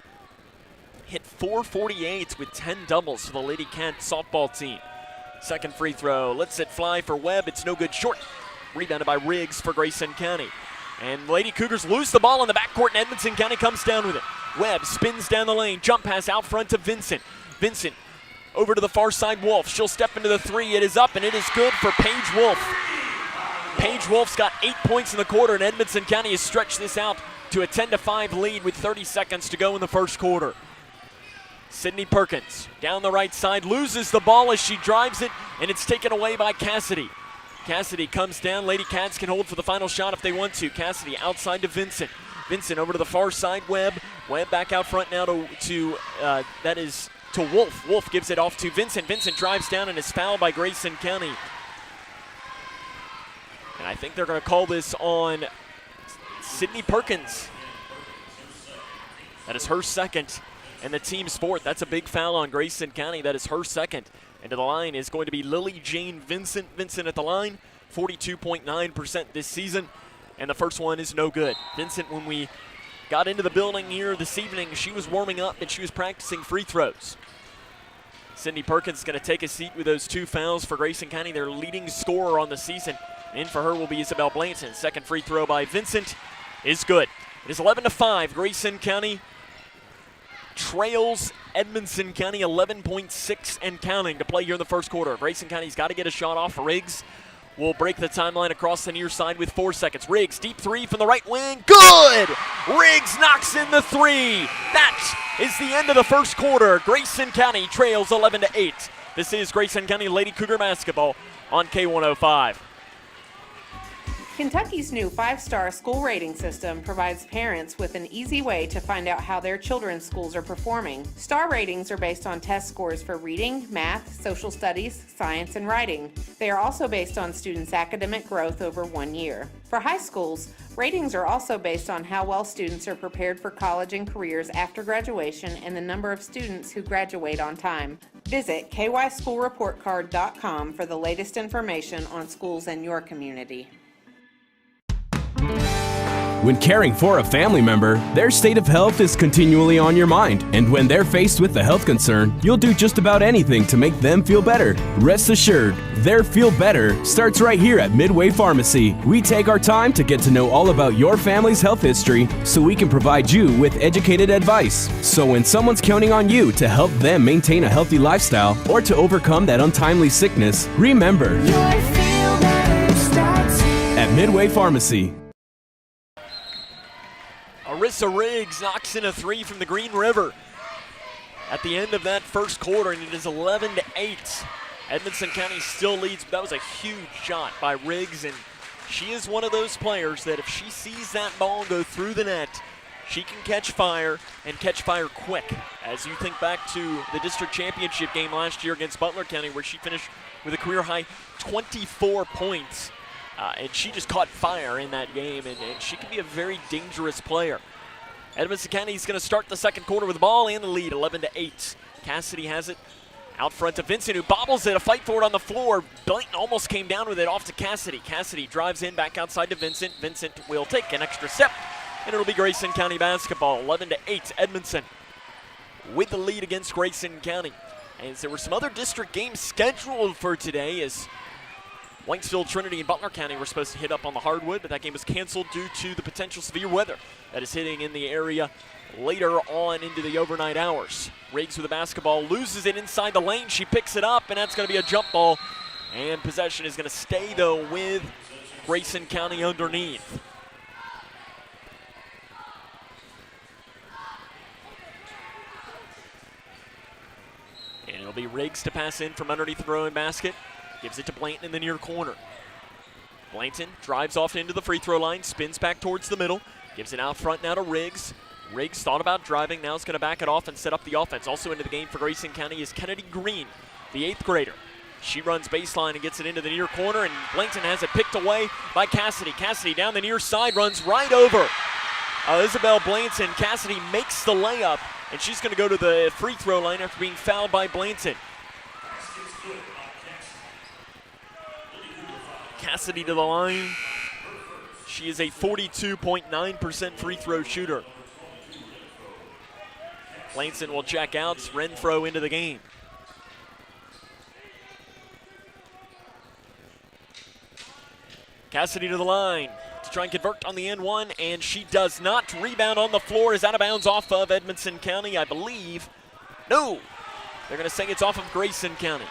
Hit 448 with 10 doubles for the Lady Cats softball team. Second free throw, lets it fly for Webb. It's no good, short. Rebounded by Riggs for Grayson County. And Lady Cougars lose the ball in the backcourt, and Edmonson County comes down with it. Webb spins down the lane, jump pass out front to Vincent. Vincent over to the far side, Wolf. She'll step into the 3. It is up, and it is good for Paige Wolf. Paige Wolf's got 8 points in the quarter, and Edmonson County has stretched this out to a 10-5 lead with 30 seconds to go in the first quarter. Sydney Perkins down the right side, loses the ball as she drives it, and it's taken away by Cassidy. Cassidy comes down. Lady Cats can hold for the final shot if they want to. Cassidy outside to Vincent. Vincent over to the far side, Webb. Webb back out front now to Wolf. Wolf gives it off to Vincent. Vincent drives down and is fouled by Grayson County. And I think they're going to call this on Sydney Perkins. That is her second and the team's fourth. That's a big foul on Grayson County. That is her second. And to the line is going to be Lily Jane Vincent. Vincent at the line, 42.9% this season. And the first one is no good. Vincent, when we got into the building here this evening, she was warming up and she was practicing free throws. Sydney Perkins is going to take a seat with those 2 fouls for Grayson County, their leading scorer on the season. In for her will be Isabel Blanton. Second free throw by Vincent is good. It is 11-5. Grayson County trails Edmonson County 11.6 and counting to play here in the first quarter. Grayson County's got to get a shot off. Riggs will break the timeline across the near side with 4 seconds. Riggs, deep 3 from the right wing. Good! Riggs knocks in the 3. That is the end of the first quarter. Grayson County trails 11-8. This is Grayson County Lady Cougar basketball on K105. Kentucky's new 5-star school rating system provides parents with an easy way to find out how their children's schools are performing. Star ratings are based on test scores for reading, math, social studies, science, and writing. They are also based on students' academic growth over 1 year. For high schools, ratings are also based on how well students are prepared for college and careers after graduation and the number of students who graduate on time. Visit kyschoolreportcard.com for the latest information on schools in your community. When caring for a family member, their state of health is continually on your mind. And when they're faced with a health concern, you'll do just about anything to make them feel better. Rest assured, their feel better starts right here at Midway Pharmacy. We take our time to get to know all about your family's health history so we can provide you with educated advice. So when someone's counting on you to help them maintain a healthy lifestyle or to overcome that untimely sickness, remember, your feel better starts here at Midway Pharmacy. Arissa Riggs knocks in a 3 from the Green River at the end of that first quarter, and it is 11-8. Edmonson County still leads. That was a huge shot by Riggs, and she is one of those players that if she sees that ball go through the net, she can catch fire and catch fire quick. As you think back to the district championship game last year against Butler County, where she finished with a career-high 24 points. And she just caught fire in that game, and she can be a very dangerous player. Edmonson County is going to start the second quarter with the ball and the lead, 11-8. Cassidy has it out front to Vincent, who bobbles it, a fight for it on the floor. Blanton almost came down with it off to Cassidy. Cassidy drives in, back outside to Vincent. Vincent will take an extra step, and it'll be Grayson County basketball, 11-8 Edmonson. with the lead against Grayson County. And there were some other district games scheduled for today, as Whitesville, Trinity, and Butler County were supposed to hit up on the hardwood, but that game was canceled due to the potential severe weather that is hitting in the area later on into the overnight hours. Riggs with the basketball, loses it inside the lane. She picks it up, and that's going to be a jump ball. And possession is going to stay, though, with Grayson County underneath. And it'll be Riggs to pass in from underneath the throwing basket. Gives it to Blanton in the near corner. Blanton drives off into the free throw line, spins back towards the middle, gives it out front now to Riggs. Riggs thought about driving, now is going to back it off and set up the offense. Also into the game for Grayson County is Kennedy Green, the 8th grader. She runs baseline and gets it into the near corner, and Blanton has it picked away by Cassidy. Cassidy down the near side, runs right over Isabel Blanton. Cassidy makes the layup, and she's going to go to the free throw line after being fouled by Blanton. Cassidy to the line. She is a 42.9% free throw shooter. Blanton will check out. Renfro into the game. Cassidy to the line to try and convert on the N1, and she does not. Rebound on the floor is out of bounds off of Edmonson County, I believe. No, they're going to say it's off of Grayson County.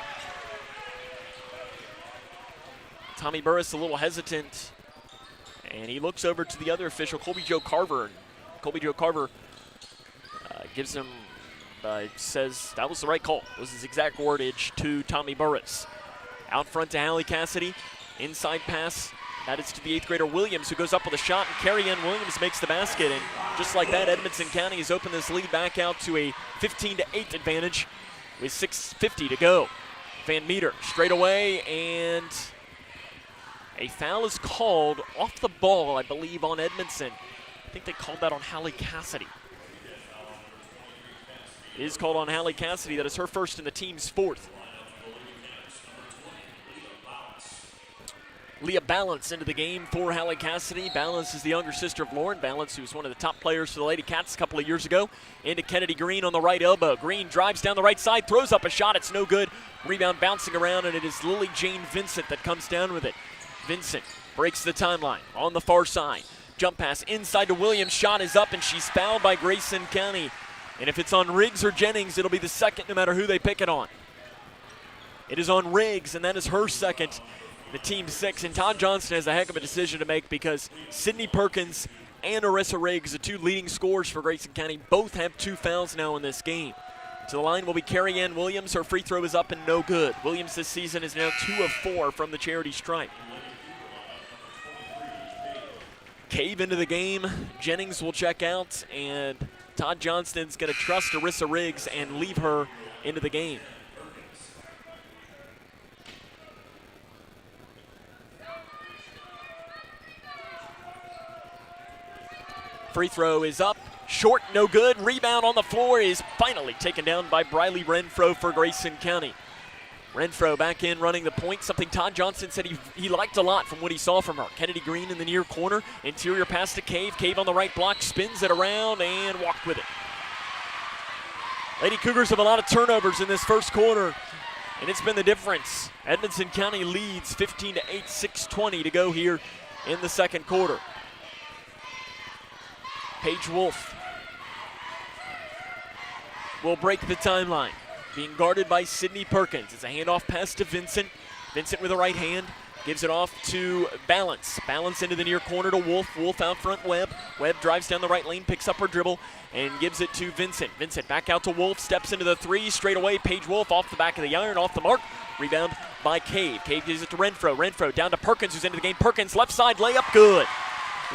Tommy Burris a little hesitant, and he looks over to the other official, Colby Joe Carver. Colby Joe Carver gives him, says that was the right call. Was his exact wordage to Tommy Burris. Out front to Hallie Cassidy. Inside pass, that is to the 8th grader Williams, who goes up with a shot, and Carrie Ann Williams makes the basket. And just like that, Edmonson County has opened this lead back out to a 15-8 advantage with 6:50 to go. Van Meter straight away, and a foul is called off the ball, I believe, on Edmonson. I think they called that on Hallie Cassidy. It is called on Hallie Cassidy. That is her first and the team's 4th. Leah Balance into the game for Hallie Cassidy. Balance is the younger sister of Lauren Balance, who was one of the top players for the Lady Cats a couple of years ago. Into Kennedy Green on the right elbow. Green drives down the right side, throws up a shot. It's no good. Rebound bouncing around, and it is Lily Jane Vincent that comes down with it. Vincent breaks the timeline on the far side. Jump pass inside to Williams. Shot is up, and she's fouled by Grayson County. And if it's on Riggs or Jennings, it'll be the second no matter who they pick it on. It is on Riggs, and that is her second. The team 6, and Todd Johnston has a heck of a decision to make because Sydney Perkins and Arissa Riggs, the 2 leading scorers for Grayson County, both have 2 fouls now in this game. To the line will be Carrie Ann Williams. Her free throw is up and no good. Williams this season is now 2 of 4 from the charity stripe. Cave into the game. Jennings will check out, and Todd Johnston's going to trust Arissa Riggs and leave her into the game. Free throw is up, short, no good. Rebound on the floor is finally taken down by Briley Renfro for Grayson County. Renfro back in running the point, something Todd Johnston said he liked a lot from what he saw from her. Kennedy Green in the near corner, interior pass to Cave. Cave on the right block, spins it around and walked with it. Lady Cougars have a lot of turnovers in this first quarter, and it's been the difference. Edmonson County leads 15-8, 6:20 to go here in the second quarter. Paige Wolf will break the timeline, being guarded by Sydney Perkins. It's a handoff pass to Vincent. Vincent with the right hand gives it off to Balance. Balance into the near corner to Wolf. Wolf out front, Webb. Webb drives down the right lane, picks up her dribble, and gives it to Vincent. Vincent back out to Wolf, steps into the 3, straight away. Paige Wolf off the back of the iron, off the mark. Rebound by Cave. Cave gives it to Renfro. Renfro down to Perkins, who's into the game. Perkins left side layup, good.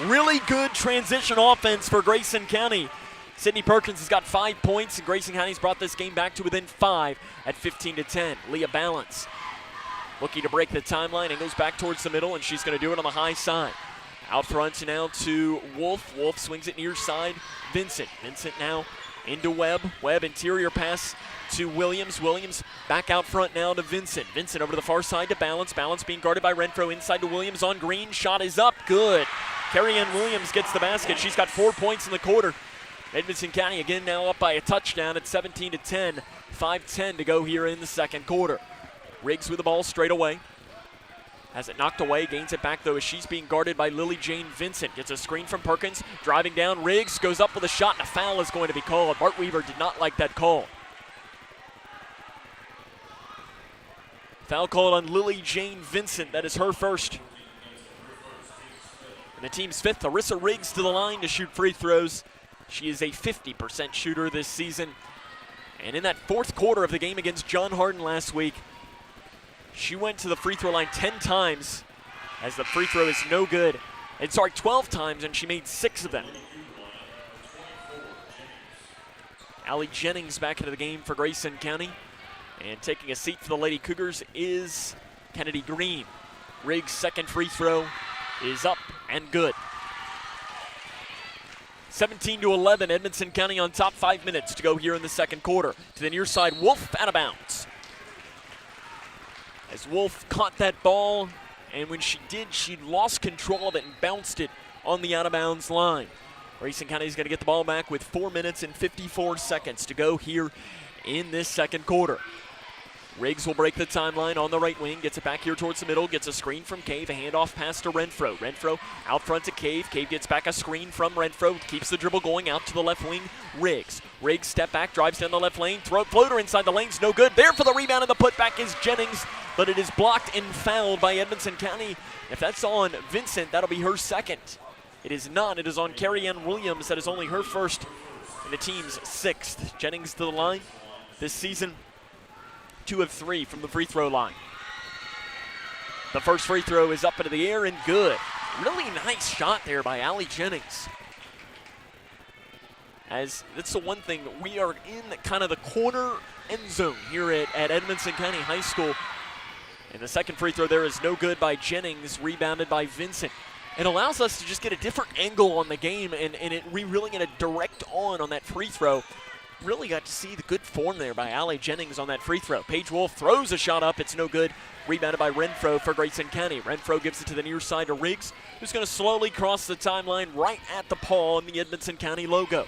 Really good transition offense for Grayson County. Sydney Perkins has got 5 points, and Grayson County's brought this game back to within 5 at 15-10. Leah Balance looking to break the timeline and goes back towards the middle, and she's going to do it on the high side. Out front now to Wolf. Wolf swings it near side. Vincent. Vincent now into Webb. Webb interior pass to Williams. Williams back out front now to Vincent. Vincent over to the far side to Balance. Balance being guarded by Renfro inside to Williams on Green. Shot is up. Good. Carrie Ann Williams gets the basket. She's got 4 points in the quarter. Edmonson County again now up by a touchdown at 17-10. 5:10 to go here in the second quarter. Riggs with the ball straight away. Has it knocked away, gains it back though as she's being guarded by Lily Jane Vincent. Gets a screen from Perkins, driving down. Riggs goes up with a shot and a foul is going to be called. Bart Weaver did not like that call. Foul called on Lily Jane Vincent. That is her first. And the team's fifth, Arissa Riggs to the line to shoot free throws. She is a 50% shooter this season. And in that fourth quarter of the game against John Hardin last week, she went to the free throw line 10 times as the free throw is no good. 12 times, and she made 6 of them. Allie Jennings back into the game for Grayson County. And taking a seat for the Lady Cougars is Kennedy Green. Riggs' second free throw is up and good. 17-11, Edmonson County on top. 5 minutes to go here in the second quarter. To the near side, Wolf out of bounds. As Wolf caught that ball, and when she did, she lost control of it and bounced it on the out-of-bounds line. Grayson County is going to get the ball back with 4 minutes and 54 seconds to go here in this second quarter. Riggs will break the timeline on the right wing, gets it back here towards the middle, gets a screen from Cave, a handoff pass to Renfro. Renfro out front to Cave. Cave gets back a screen from Renfro, keeps the dribble going out to the left wing. Riggs step back, drives down the left lane, floater inside the lane's no good. There for the rebound and the putback is Jennings, but it is blocked and fouled by Edmonson County. If that's on Vincent, that'll be her second. It is not. It is on Carrie Ann Williams. That is only her first and the team's 6th. Jennings to the line this season. 2 of 3 from the free throw line. The first free throw is up into the air and good. Really nice shot there by Allie Jennings. As that's the one thing, we are in kind of the corner end zone here at Edmonson County High School. And the second free throw there is no good by Jennings, rebounded by Vincent. It allows us to just get a different angle on the game, and we really get a direct on that free throw. Really got to see the good form there by Allie Jennings on that free throw. Paige Wolf throws a shot up. It's no good. Rebounded by Renfro for Grayson County. Renfro gives it to the near side to Riggs, who's going to slowly cross the timeline right at the paw in the Edmonson County logo.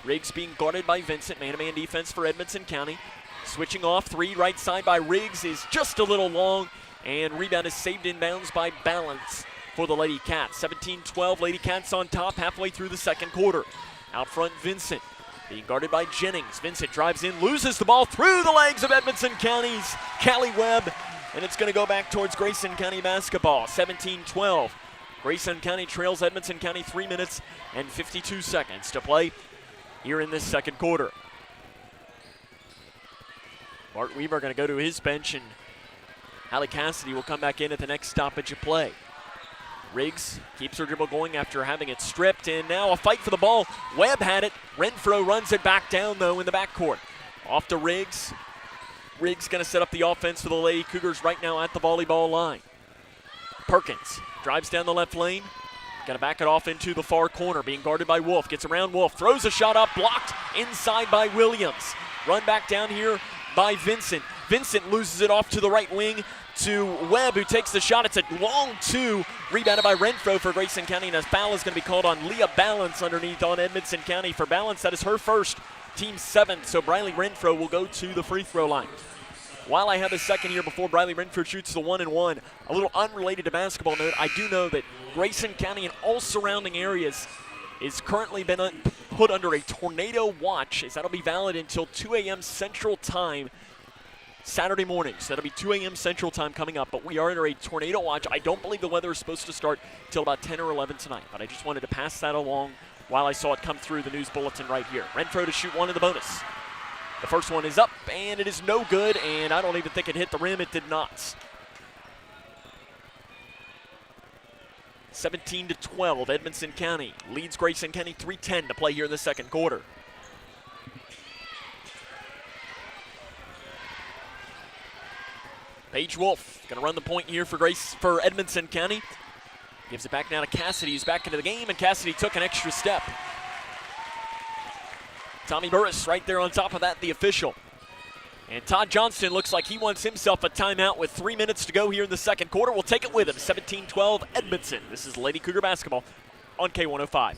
Riggs being guarded by Vincent. Man-to-man defense for Edmonson County. Switching off, 3 right side by Riggs is just a little long, and rebound is saved in bounds by Balance for the Lady Cats. 17-12, Lady Cats on top halfway through the second quarter. Out front, Vincent. Being guarded by Jennings. Vincent drives in, loses the ball through the legs of Edmonson County's Callie Webb, and it's going to go back towards Grayson County basketball. 17-12. Grayson County trails Edmonson County 3 minutes and 52 seconds to play here in this second quarter. Bart Weaver going to go to his bench, and Hallie Cassidy will come back in at the next stoppage of play. Riggs keeps her dribble going after having it stripped, and now a fight for the ball. Webb had it. Renfro runs it back down, though, in the backcourt. Off to Riggs. Riggs going to set up the offense for the Lady Cougars right now at the volleyball line. Perkins drives down the left lane. Going to back it off into the far corner, being guarded by Wolf. Gets around Wolf, throws a shot up, blocked inside by Williams. Run back down here by Vincent. Vincent loses it off to the right wing to Webb, who takes the shot. It's a long 2, rebounded by Renfro for Grayson County, and a foul is going to be called on Leah Balance underneath on Edmonson County. For Balance, that is her first, team 7th, so Briley Renfro will go to the free throw line. While I have a second here before Briley Renfro shoots the 1-and-1, a little unrelated to basketball note, I do know that Grayson County and all surrounding areas is currently been put under a tornado watch, as that'll be valid until 2 a.m. Central Time Saturday morning. So that'll be 2 a.m. Central Time coming up, but we are under a tornado watch. I don't believe the weather is supposed to start till about 10 or 11 tonight, but I just wanted to pass that along while I saw it come through the news bulletin right here. Renfro to shoot 1 in the bonus. The first one is up, and it is no good, and I don't even think it hit the rim. It did not. 17-12, Edmonson County leads Grayson County. 3:10 to play here in the second quarter. Paige Wolf going to run the point here for Edmonson County. Gives it back now to Cassidy, who's back into the game, and Cassidy took an extra step. Tommy Burris right there on top of that, the official. And Todd Johnston looks like he wants himself a timeout with 3 minutes to go here in the second quarter. We'll take it with him. 17-12 Edmonton. This is Lady Cougar basketball on K105.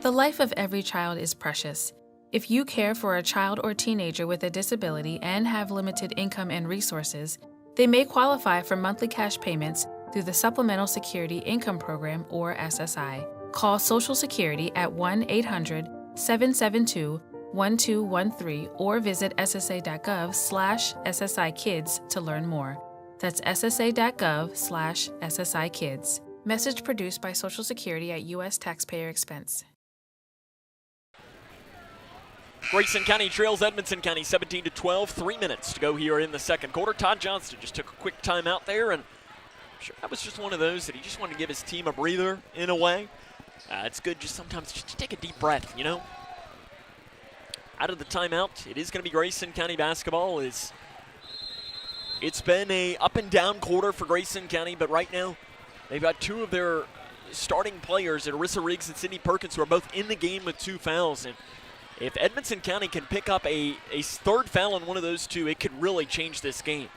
The life of every child is precious. If you care for a child or teenager with a disability and have limited income and resources, they may qualify for monthly cash payments through the Supplemental Security Income Program, or SSI. Call Social Security at 1-800-772-1213 or visit ssa.gov/SSI-Kids to learn more. That's ssa.gov/SSI-Kids. Message produced by Social Security at U.S. taxpayer expense. Grayson County trails Edmonson County 17-12, 3 minutes to go here in the second quarter. Todd Johnston just took a quick timeout there, and I'm sure that was just one of those that he just wanted to give his team a breather in a way. It's good just sometimes just to take a deep breath, you know. Out of the timeout, it is going to be Grayson County basketball. It's been a up and down quarter for Grayson County, but right now they've got two of their starting players, Arissa Riggs and Sydney Perkins, who are both in the game with 2 fouls. And if Edmonson County can pick up a third foul on one of those two, it could really change this game.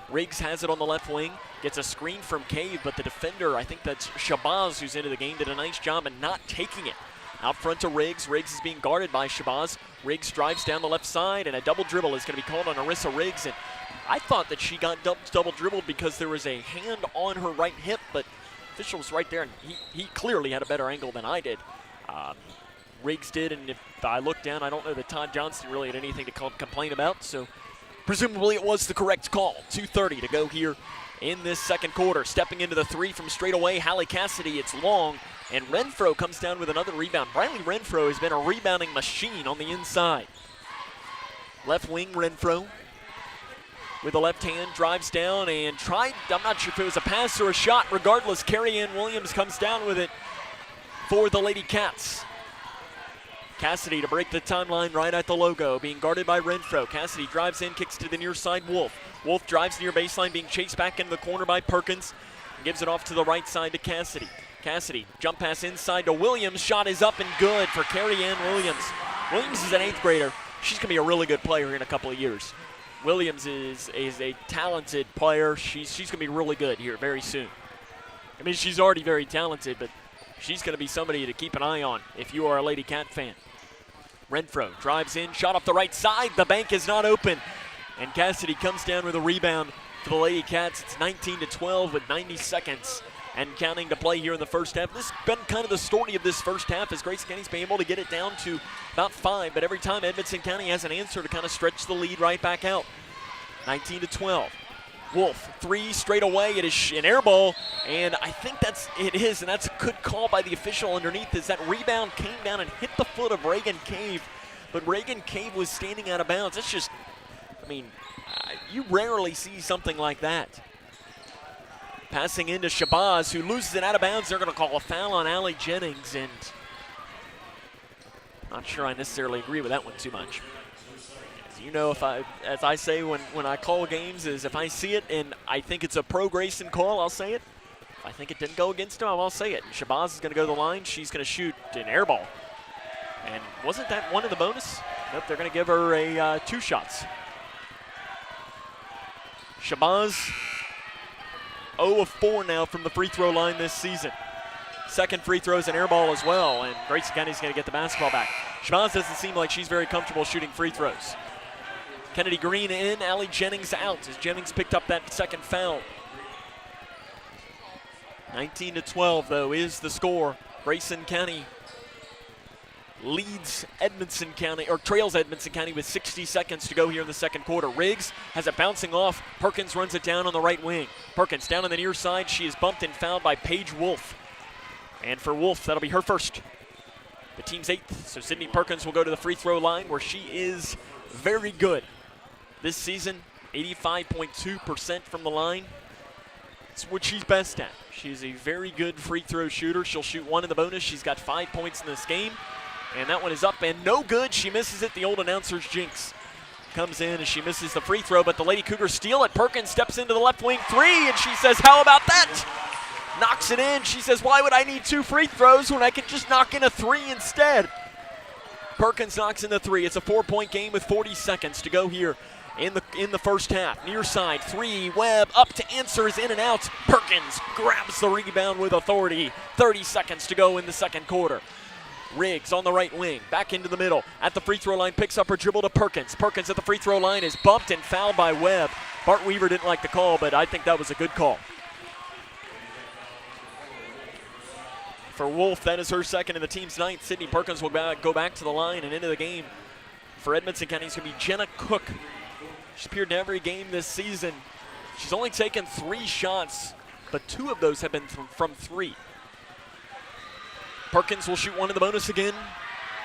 Riggs has it on the left wing, gets a screen from Cave, but the defender, I think that's Shabazz who's into the game, did a nice job in not taking it. Out front to Riggs. Riggs is being guarded by Shabazz. Riggs drives down the left side, and a double dribble is going to be called on Arissa Riggs. And I thought that she got double dribbled because there was a hand on her right hip, but the official was right there, and he clearly had a better angle than I did. Riggs did, and if I look down, I don't know that Todd Johnston really had anything to complain about, so presumably it was the correct call. 2:30 to go here in this second quarter. Stepping into the three from straight away, Hallie Cassidy, it's long, and Renfro comes down with another rebound. Briley Renfro has been a rebounding machine on the inside. Left wing Renfro with the left hand, drives down and tried, I'm not sure if it was a pass or a shot. Regardless, Carrie Ann Williams comes down with it for the Lady Cats. Cassidy to break the timeline right at the logo, being guarded by Renfro. Cassidy drives in, kicks to the near side, Wolf. Wolf drives near baseline, being chased back into the corner by Perkins. Gives it off to the right side to Cassidy. Cassidy, jump pass inside to Williams. Shot is up and good for Carrie Ann Williams. Williams is an 8th grader. She's going to be a really good player in a couple of years. Williams is a talented player. She's going to be really good here very soon. I mean, she's already very talented, but she's going to be somebody to keep an eye on if you are a Lady Cat fan. Renfro drives in, shot up the right side. The bank is not open. And Cassidy comes down with a rebound for the Lady Cats. It's 19-12 with 90 seconds and counting to play here in the first half. This has been kind of the story of this first half, as Grayson County's been able to get it down to about 5, but every time Edmonson County has an answer to kind of stretch the lead right back out. 19-12. Wolf, 3 straight away. It is an air ball, and I think it is, and that's a good call by the official underneath, as that rebound came down and hit the foot of Reagan Cave, but Reagan Cave was standing out of bounds. It's just, I mean, you rarely see something like that. Passing into Shabazz, who loses it out of bounds. They're going to call a foul on Allie Jennings, and not sure I necessarily agree with that one too much. You know, as I say when I call games, is if I see it and I think it's a pro-Grayson call, I'll say it. If I think it didn't go against him, I'll say it. And Shabazz is going to go to the line. She's going to shoot an air ball. And wasn't that one of the bonus? Nope, they're going to give her 2 shots. Shabazz 0 of 4 now from the free throw line this season. Second free throw is an air ball as well, and Grayson County's going to get the basketball back. Shabazz doesn't seem like she's very comfortable shooting free throws. Kennedy Green in, Allie Jennings out as Jennings picked up that second foul. 19-12 though is the score. Grayson County leads Edmonson County, or trails Edmonson County with 60 seconds to go here in the second quarter. Riggs has it bouncing off. Perkins runs it down on the right wing. Perkins down on the near side. She is bumped and fouled by Paige Wolf. And for Wolf, that'll be her first. The team's 8th, so Sydney Perkins will go to the free throw line, where she is very good. This season, 85.2% from the line. It's what she's best at. She's a very good free throw shooter. She'll shoot 1 in the bonus. She's got 5 points in this game. And that one is up and no good. She misses it. The old announcer's jinx comes in and she misses the free throw, but the Lady Cougars steal it. Perkins steps into the left wing 3, and she says, how about that? Knocks it in. She says, why would I need 2 free throws when I could just knock in a 3 instead? Perkins knocks in the 3. It's a 4-point game with 40 seconds to go here in the first half. Near side 3, Webb up to answer, is in and out. Perkins grabs the rebound with authority. 30 seconds to go in the second quarter. Riggs on the right wing, back into the middle. At the free throw line, picks up her dribble to Perkins. Perkins at the free throw line is bumped and fouled by Webb. Bart Weaver didn't like the call, but I think that was a good call. For Wolf, that is her second and the team's ninth. Sydney Perkins will go back to the line and into the game. For Edmonson County, it's going to be Jenna Cook. She's appeared in every game this season. She's only taken 3 shots, but 2 of those have been from 3. Perkins will shoot one in the bonus again.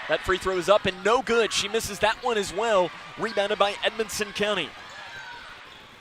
That free throw is up and no good. She misses that one as well. Rebounded by Edmonson County.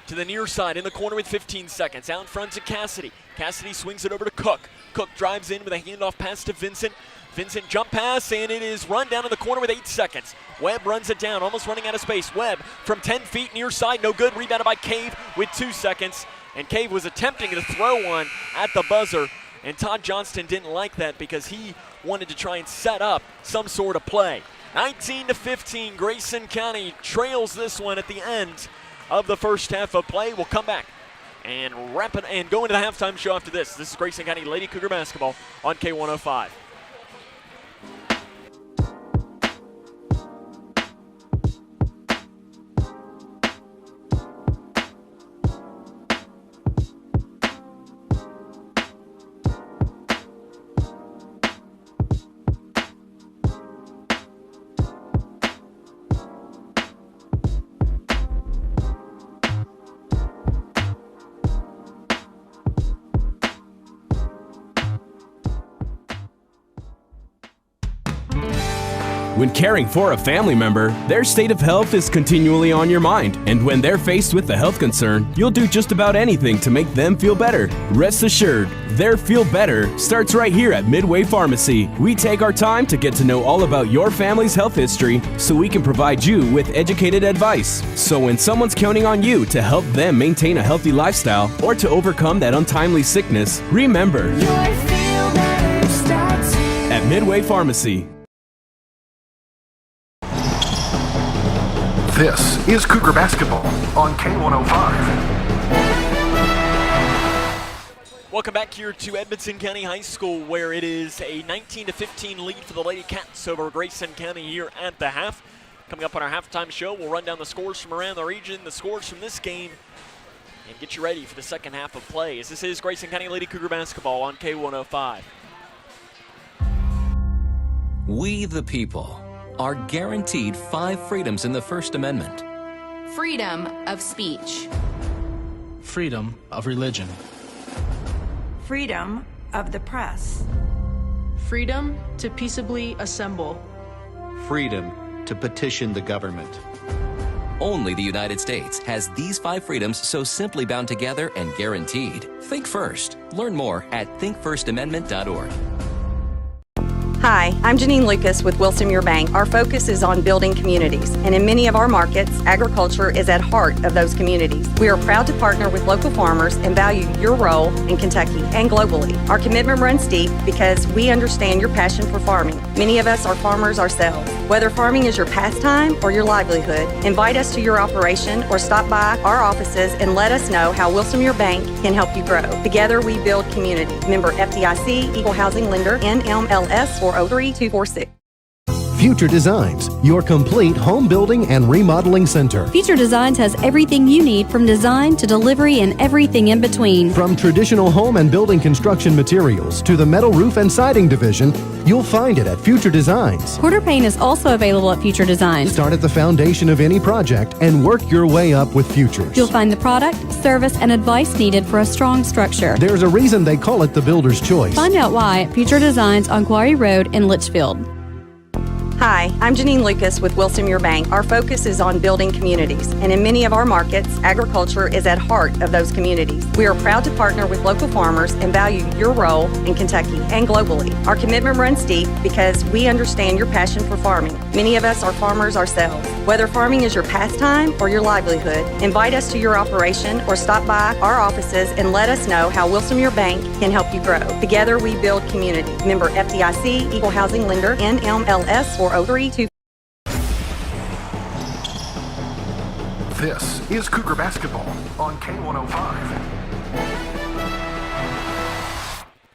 To the near side in the corner with 15 seconds. Out in front to Cassidy. Cassidy swings it over to Cook. Cook drives in with a handoff pass to Vincent. Vincent jump pass, and it is run down in the corner with 8 seconds. Webb runs it down, almost running out of space. Webb from 10 feet near side, no good. Rebounded by Cave with 2 seconds. And Cave was attempting to throw one at the buzzer. And Todd Johnston didn't like that because he wanted to try and set up some sort of play. 19-15, Grayson County trails this one at the end of the first half of play. We'll come back and wrap it and go into the halftime show after this. This is Grayson County Lady Cougar basketball on K105. When caring for a family member, their state of health is continually on your mind. And when they're faced with a health concern, you'll do just about anything to make them feel better. Rest assured, their feel better starts right here at Midway Pharmacy. We take our time to get to know all about your family's health history so we can provide you with educated advice. So when someone's counting on you to help them maintain a healthy lifestyle or to overcome that untimely sickness, remember, your feel better starts here at Midway Pharmacy. This is Cougar basketball on K105. Welcome back here to Edmonson County High School, where it is a 19-15 lead for the Lady Cats over Grayson County here at the half. Coming up on our halftime show, we'll run down the scores from around the region, the scores from this game, and get you ready for the second half of play. As this is Grayson County Lady Cougar basketball on K105. We the people are guaranteed 5 freedoms in the First Amendment. Freedom of speech. Freedom of religion. Freedom of the press. Freedom to peaceably assemble. Freedom to petition the government. Only the United States has these 5 freedoms so simply bound together and guaranteed. Think first. Learn more at thinkfirstamendment.org. Hi, I'm Janine Lucas with Wilson Muir Bank. Our focus is on building communities, and in many of our markets, agriculture is at heart of those communities. We are proud to partner with local farmers and value your role in Kentucky and globally. Our commitment runs deep because we understand your passion for farming. Many of us are farmers ourselves. Whether farming is your pastime or your livelihood, invite us to your operation or stop by our offices and let us know how Wilson Muir Bank can help you grow. Together we build community. Member FDIC, Equal Housing Lender, NMLS 403246. Future Designs, your complete home building and remodeling center. Future Designs has everything you need from design to delivery and everything in between. From traditional home and building construction materials to the metal roof and siding division, you'll find it at Future Designs. Quarter paint is also available at Future Designs. Start at the foundation of any project and work your way up with Futures. You'll find the product, service, and advice needed for a strong structure. There's a reason they call it the builder's choice. Find out why at Future Designs on Quarry Road in Litchfield. Hi, I'm Janine Lucas with Wilson Muir Bank. Our focus is on building communities, and in many of our markets, agriculture is at heart of those communities. We are proud to partner with local farmers and value your role in Kentucky and globally. Our commitment runs deep because we understand your passion for farming. Many of us are farmers ourselves. Whether farming is your pastime or your livelihood, invite us to your operation or stop by our offices and let us know how Wilson Muir Bank can help you grow. Together we build community. Member FDIC, Equal Housing Lender, NMLS 4032. This is Cougar basketball on K105.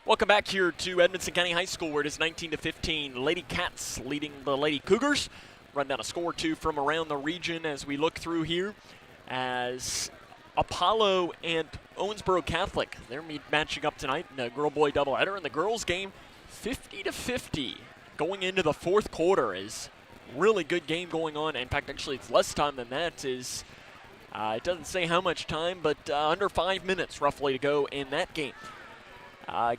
Welcome back here to Edmonson County High School, where it is 19-15. Lady Cats leading the Lady Cougars. Run down a score or two from around the region as we look through here. As Apollo and Owensboro Catholic, they're matching up tonight in a girl-boy doubleheader. In the girls' game, 50-50. Going into the fourth quarter is really good game going on. In fact, actually, it's less time than that. It doesn't say how much time, but under 5 minutes roughly to go in that game.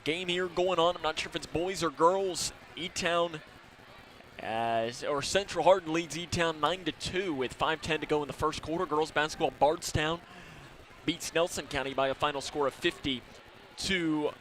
Game here going on. I'm not sure if it's boys or girls. E-Town or Central Hardin leads E-Town 9-2 with 5:10 to go in the first quarter. Girls basketball, Bardstown beats Nelson County by a final score of 50-41.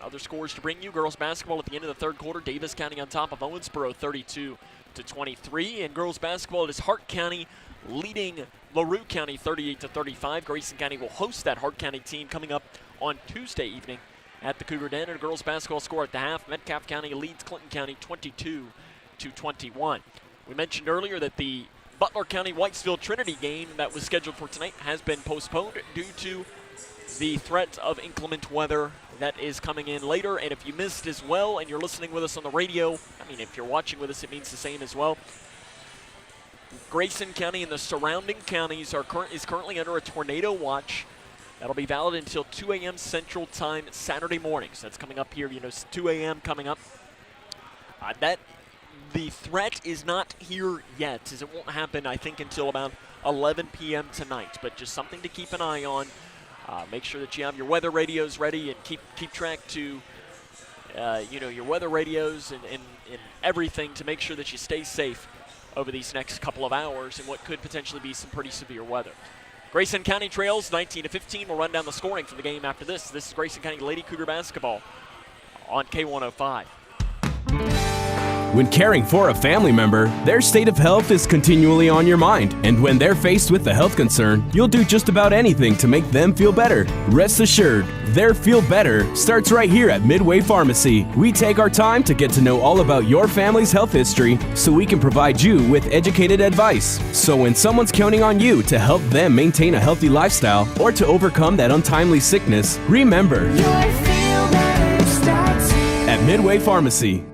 Other scores to bring you. Girls basketball at the end of the third quarter. Davis County on top of Owensboro 32-23. And girls basketball, it is Hart County leading LaRue County 38-35. Grayson County will host that Hart County team coming up on Tuesday evening at the Cougar Den. And girls basketball score at the half. Metcalfe County leads Clinton County 22-21. We mentioned earlier that the Butler County Whitesville Trinity game that was scheduled for tonight has been postponed due to the threat of inclement weather that is coming in later. And if you missed as well and you're listening with us on the radio, I mean, if you're watching with us, it means the same as well. Grayson County and the surrounding counties is currently under a tornado watch. That'll be valid until 2 a.m. Central Time Saturday morning. So that's coming up here, 2 a.m. coming up. The threat is not here yet, as it won't happen, I think, until about 11 p.m. tonight. But just something to keep an eye on. Make sure that you have your weather radios ready and keep track to, your weather radios and everything to make sure that you stay safe over these next couple of hours in what could potentially be some pretty severe weather. Grayson County trails 19-15. We'll run down the scoring for the game after this. This is Grayson County Lady Cougar basketball on K105. When caring for a family member, their state of health is continually on your mind. And when they're faced with a health concern, you'll do just about anything to make them feel better. Rest assured, their feel better starts right here at Midway Pharmacy. We take our time to get to know all about your family's health history so we can provide you with educated advice. So when someone's counting on you to help them maintain a healthy lifestyle or to overcome that untimely sickness, remember, your feel better starts here at Midway Pharmacy.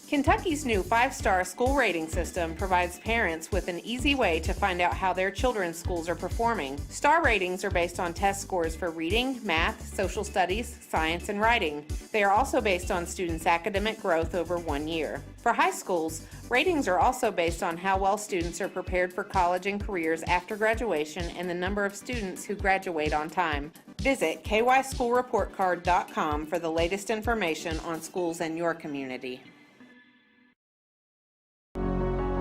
Kentucky's new 5-star school rating system provides parents with an easy way to find out how their children's schools are performing. Star ratings are based on test scores for reading, math, social studies, science, and writing. They are also based on students' academic growth over 1 year. For high schools, ratings are also based on how well students are prepared for college and careers after graduation and the number of students who graduate on time. Visit kyschoolreportcard.com for the latest information on schools in your community.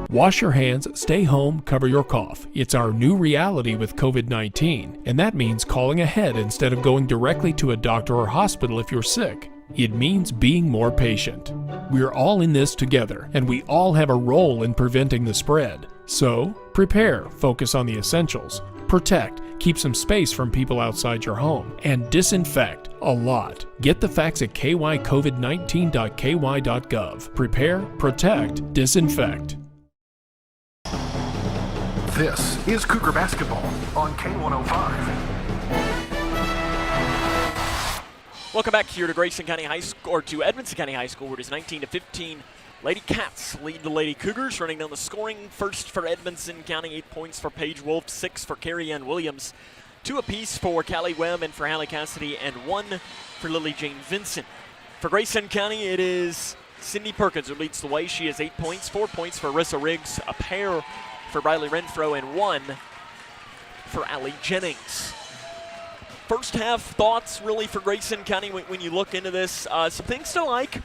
Wash your hands, stay home, cover your cough. It's our new reality with COVID-19, and that means calling ahead instead of going directly to a doctor or hospital if you're sick. It means being more patient. We're all in this together, and we all have a role in preventing the spread. So, prepare, focus on the essentials, protect, keep some space from people outside your home, and disinfect a lot. Get the facts at kycovid19.ky.gov. Prepare, protect, disinfect. This is Cougar basketball on K105. Welcome back here to Grayson County High School, or to Edmonson County High School, where it is 19-15. Lady Cats lead the Lady Cougars, running down the scoring first for Edmonson County, 8 points for Paige Wolf, 6 for Carrie Ann Williams, 2 apiece for Callie Webb and for Hallie Cassidy, and 1 for Lily Jane Vincent. For Grayson County, it is Cindy Perkins who leads the way. She has 8 points, 4 points for Rissa Riggs, a pair for Briley Renfro, and 1 for Allie Jennings. First half thoughts really for Grayson County when you look into this. Some things to like.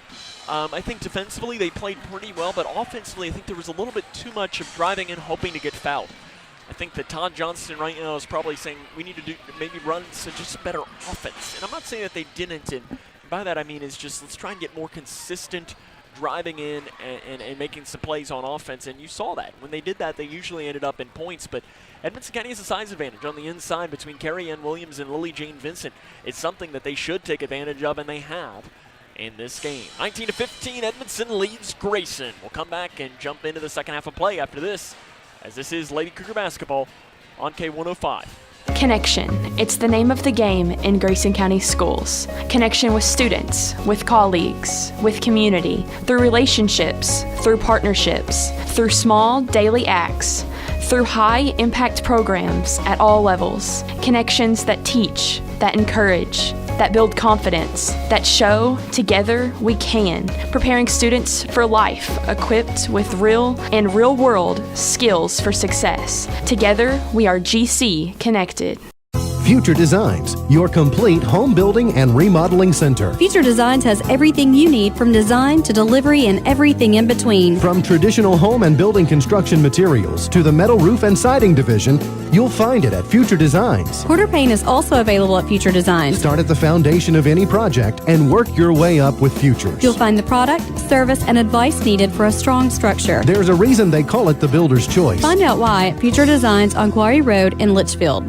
I think defensively they played pretty well, but offensively I think there was a little bit too much of driving and hoping to get fouled. I think that Todd Johnston right now is probably saying we need to maybe run just a better offense. And I'm not saying that they didn't, and by that I mean is just let's try and get more consistent driving in and making some plays on offense, and you saw that. When they did that, they usually ended up in points, but Edmonson County has a size advantage on the inside between Carrie Ann Williams and Lily Jane Vincent. It's something that they should take advantage of, and they have in this game. 19-15, Edmonson leads Grayson. We'll come back and jump into the second half of play after this, as this is Lady Cougar basketball on K105. Connection. It's the name of the game in Grayson County schools. Connection with students, with colleagues, with community, through relationships, through partnerships, through small daily acts, through high-impact programs at all levels. Connections that teach, that encourage, that build confidence, that show together we can, preparing students for life, equipped with real and real-world skills for success. Together, we are GC Connected. Future Designs, your complete home building and remodeling center. Future Designs has everything you need from design to delivery and everything in between. From traditional home and building construction materials to the metal roof and siding division, you'll find it at Future Designs. Quarter paint is also available at Future Designs. Start at the foundation of any project and work your way up with Futures. You'll find the product, service, and advice needed for a strong structure. There's a reason they call it the builder's choice. Find out why at Future Designs on Quarry Road in Litchfield.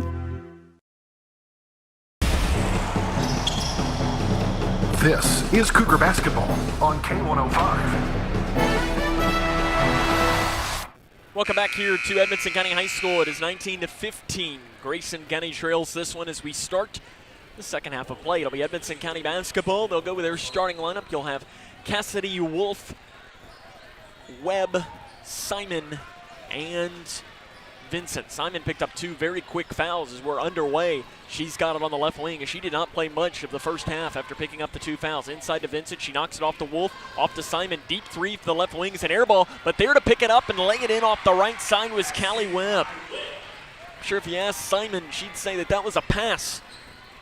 This is Cougar basketball on K105. Welcome back here to Edmonson County High School. It is 19-15. Grayson County trails this one as we start the second half of play. It'll be Edmonson County basketball. They'll go with their starting lineup. You'll have Cassidy, Wolf, Webb, Simon, and Vincent. Simon picked up 2 very quick fouls as we're underway. She's got it on the left wing, and she did not play much of the first half after picking up the 2 fouls. Inside to Vincent, she knocks it off to Wolf, off to Simon, deep 3 for the left wing is an air ball, but there to pick it up and lay it in off the right side was Callie Webb. I'm sure if you asked Simon, she'd say that was a pass,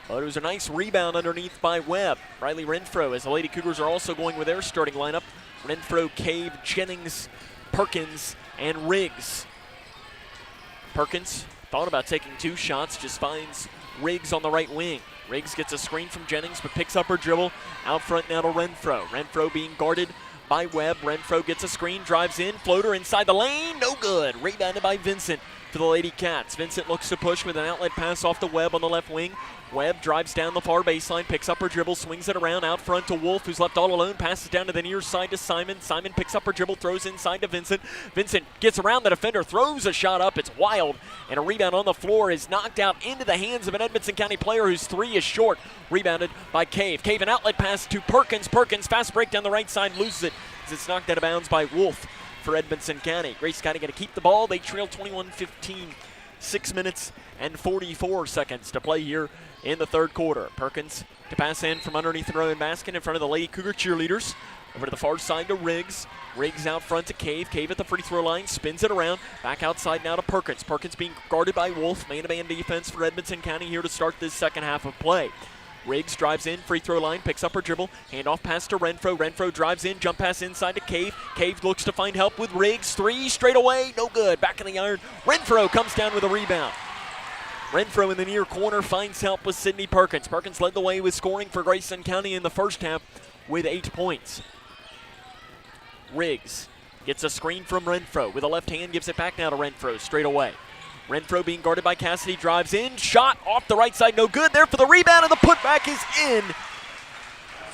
but it was a nice rebound underneath by Webb. Riley Renfro, as the Lady Cougars are also going with their starting lineup. Renfro, Cave, Jennings, Perkins, and Riggs. Perkins thought about taking 2 shots, just finds Riggs on the right wing. Riggs gets a screen from Jennings, but picks up her dribble. Out front now to Renfro. Renfro being guarded by Webb. Renfro gets a screen, drives in, floater inside the lane, no good. Rebounded by Vincent for the Lady Cats. Vincent looks to push with an outlet pass off to Webb on the left wing. Webb drives down the far baseline, picks up her dribble, swings it around out front to Wolf, who's left all alone, passes down to the near side to Simon. Simon picks up her dribble, throws inside to Vincent. Vincent gets around the defender, throws a shot up. It's wild, and a rebound on the floor is knocked out into the hands of an Edmonson County player whose 3 is short. Rebounded by Cave. Cave, an outlet pass to Perkins. Perkins, fast break down the right side, loses it as it's knocked out of bounds by Wolf for Edmonson County. Grayson County going to keep the ball. They trail 21-15. 6 minutes and 44 seconds to play here in the third quarter. Perkins to pass in from underneath the own basket in front of the Lady Cougar cheerleaders. Over to the far side to Riggs. Riggs out front to Cave. Cave at the free throw line, spins it around. Back outside now to Perkins. Perkins being guarded by Wolf. Man-to-man defense for Edmonson County here to start this second half of play. Riggs drives in, free throw line, picks up her dribble, handoff pass to Renfro. Renfro drives in, jump pass inside to Cave. Cave looks to find help with Riggs. 3 straight away, no good. Back in the iron. Renfro comes down with a rebound. Renfro in the near corner finds help with Sydney Perkins. Perkins led the way with scoring for Grayson County in the first half with 8 points. Riggs gets a screen from Renfro. With a left hand, gives it back now to Renfro straight away. Renfro being guarded by Cassidy, drives in, shot off the right side, no good. There for the rebound, and the putback is in.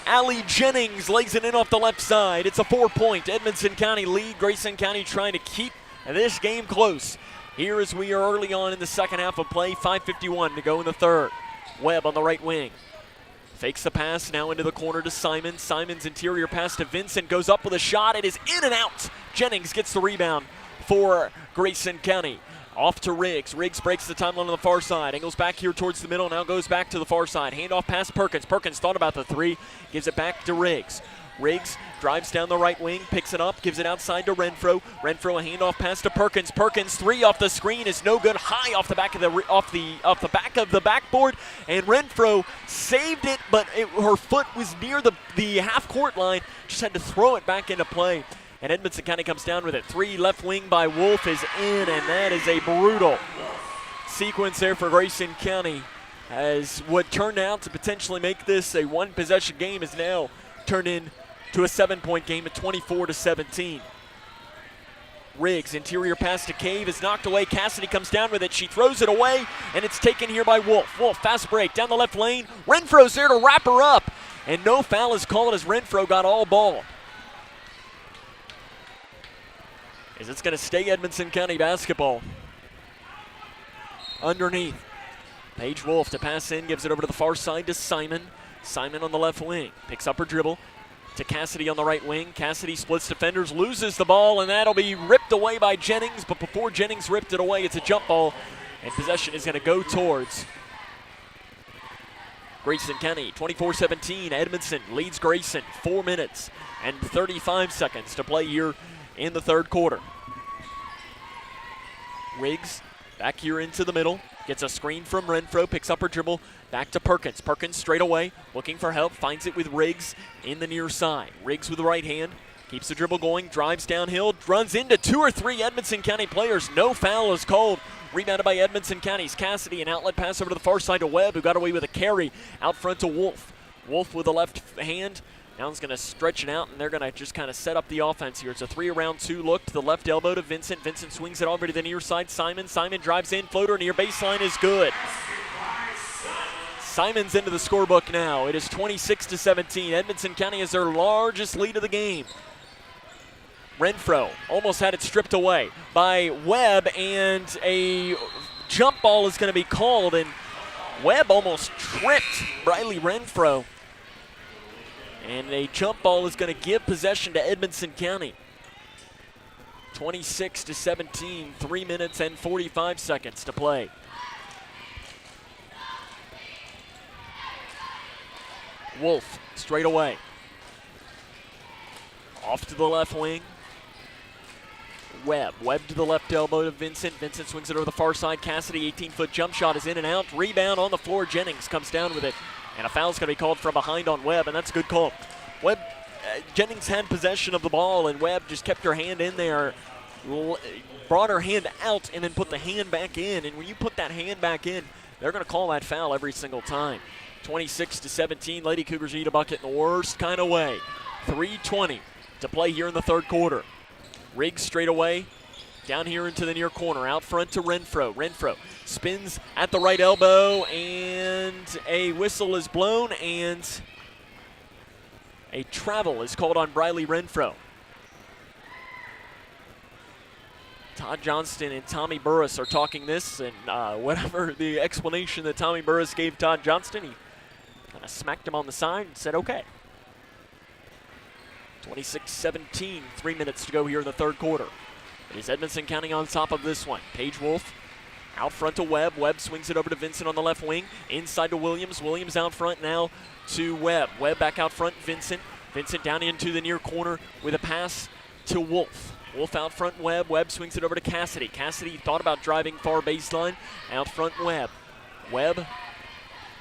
Allie Jennings lays it in off the left side. It's a 4-point Edmonson County lead. Grayson County trying to keep this game close. Here as we are early on in the second half of play, 5:51 to go in the third. Webb on the right wing. Fakes the pass now into the corner to Simon. Simon's interior pass to Vincent goes up with a shot. It is in and out. Jennings gets the rebound for Grayson County. Off to Riggs. Riggs breaks the timeline on the far side. Angles back here towards the middle. Now goes back to the far side. Handoff past Perkins. Perkins thought about the 3. Gives it back to Riggs. Riggs drives down the right wing. Picks it up. Gives it outside to Renfro. Renfro a handoff pass to Perkins. Perkins 3 off the screen is no good. High off the back of the back of the backboard. And Renfro saved it, but her foot was near the half court line. Just had to throw it back into play. and Edmonson County comes down with it. 3 left wing by Wolf is in, and that is a brutal sequence there for Grayson County, as what turned out to potentially make this a 1-possession game is now turned into a 7-point game at 24-17. Riggs, interior pass to Cave, is knocked away. Cassidy comes down with it. She throws it away, and it's taken here by Wolf. Wolf, fast break down the left lane. Renfro's there to wrap her up, and no foul is called as Renfro got all ball. As it's going to stay Edmonson County basketball. Underneath, Paige Wolf to pass in, gives it over to the far side to Simon. Simon on the left wing, picks up her dribble to Cassidy on the right wing. Cassidy splits defenders, loses the ball, and that'll be ripped away by Jennings. But before Jennings ripped it away, it's a jump ball, and possession is going to go towards Grayson County. 24-17, Edmonson leads Grayson. 4 minutes and 35 seconds to play here in the third quarter. Riggs back here into the middle, gets a screen from Renfro, picks up her dribble, back to Perkins. Perkins straight away, looking for help, finds it with Riggs in the near side. Riggs with the right hand, keeps the dribble going, drives downhill, runs into 2 or 3 Edmonson County players. No foul is called. Rebounded by Edmonson County's Cassidy. An outlet pass over to the far side to Webb, who got away with a carry out front to Wolf. Wolf with the left hand. Now he's going to stretch it out, and they're going to just kind of set up the offense here. It's a 3-around-2 look to the left elbow to Vincent. Vincent swings it over to the near side. Simon drives in, floater near baseline is good. Simon's into the scorebook now. It is 26-17. Edmonson County has their largest lead of the game. Renfro almost had it stripped away by Webb, and a jump ball is going to be called, and Webb almost tripped Briley Renfro. And a jump ball is going to give possession to Edmonson County. 26-17, 3 minutes and 45 seconds to play. Wolf straight away. Off to the left wing. Webb to the left elbow to Vincent. Vincent swings it over the far side. Cassidy, 18-foot jump shot is in and out. Rebound on the floor. Jennings comes down with it. And a foul's going to be called from behind on Webb, and that's a good call. Webb, Jennings had possession of the ball, and Webb just kept her hand in there, brought her hand out, and then put the hand back in. And when you put that hand back in, they're going to call that foul every single time. 26-17, Lady Cougars eat a bucket in the worst kind of way. 3:20 to play here in the third quarter. Riggs straight away, down here into the near corner, out front to Renfro. Renfro spins at the right elbow, and a whistle is blown, and a travel is called on Briley Renfro. Todd Johnston and Tommy Burris are talking this, and whatever the explanation that Tommy Burris gave Todd Johnston, he kind of smacked him on the side and said, okay. 26-17, 3 minutes to go here in the third quarter. It is Edmonson County on top of this one. Paige Wolf out front to Webb. Webb swings it over to Vincent on the left wing. Inside to Williams. Williams out front now to Webb. Webb back out front, Vincent. Vincent down into the near corner with a pass to Wolf. Wolf out front, Webb. Webb swings it over to Cassidy. Cassidy thought about driving far baseline. Out front, Webb. Webb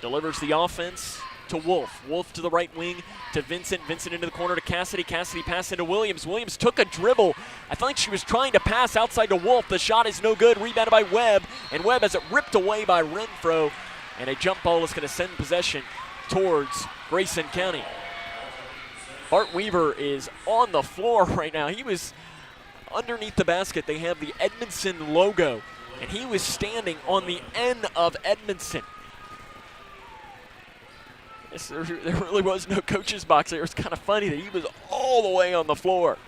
delivers the offense to Wolf. Wolf to the right wing to Vincent. Vincent into the corner to Cassidy. Cassidy pass into Williams. Williams took a dribble. I think she was trying to pass outside to Wolf. The shot is no good. Rebounded by Webb. And Webb has it ripped away by Renfro. And a jump ball is going to send possession towards Grayson County. Bart Weaver is on the floor right now. He was underneath the basket. They have the Edmonson logo. And he was standing on the N of Edmonson. There really was no coach's box there. It was kind of funny that he was all the way on the floor.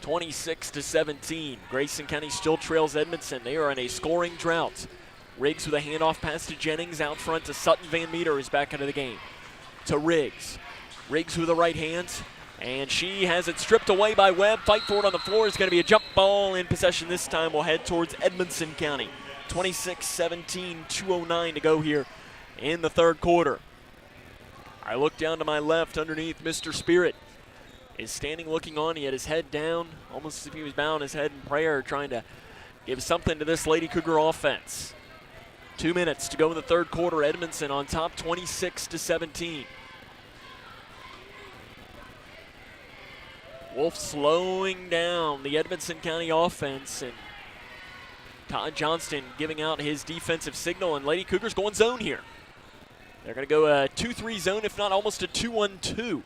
26-17. Grayson County still trails Edmonton. They are in a scoring drought. Riggs with a handoff pass to Jennings out front to Sutton Van Meter is back into the game. To Riggs. Riggs with the right hand. And she has it stripped away by Webb. Fight for it on the floor. It's going to be a jump ball in possession this time. We'll head towards Edmonson County. 26-17, 2:09 to go here in the third quarter. I look down to my left underneath. Mr. Spirit is standing looking on. He had his head down, almost as if he was bowing his head in prayer, trying to give something to this Lady Cougar offense. 2 minutes to go in the third quarter. Edmonton on top, 26-17. Wolf slowing down the Edmonson County offense, and Todd Johnston giving out his defensive signal, and Lady Cougars going zone here. They're going to go a 2-3 zone, if not almost a 2-1-2.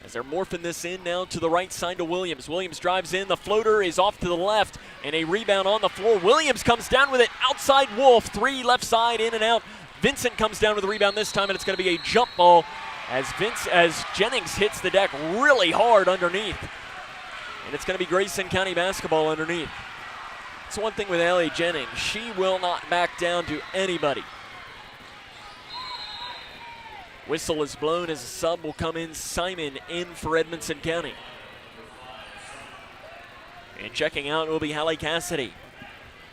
As they're morphing this in now to the right side to Williams. Williams drives in, the floater is off to the left, and a rebound on the floor. Williams comes down with it, outside Wolf, 3 left side, in and out. Vincent comes down with the rebound this time, and it's going to be a jump ball as Jennings hits the deck really hard underneath. And it's going to be Grayson County basketball underneath. That's one thing with Allie Jennings. She will not back down to anybody. Whistle is blown as a sub will come in. Simon in for Edmonson County. And checking out will be Hallie Cassidy.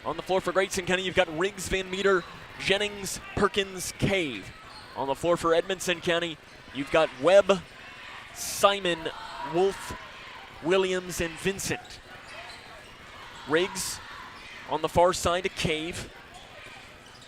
On the floor for Grayson County, you've got Riggs, Van Meter, Jennings, Perkins, Cave. On the floor for Edmonson County, you've got Webb, Simon, Wolf, Williams, and Vincent. Riggs on the far side to Cave.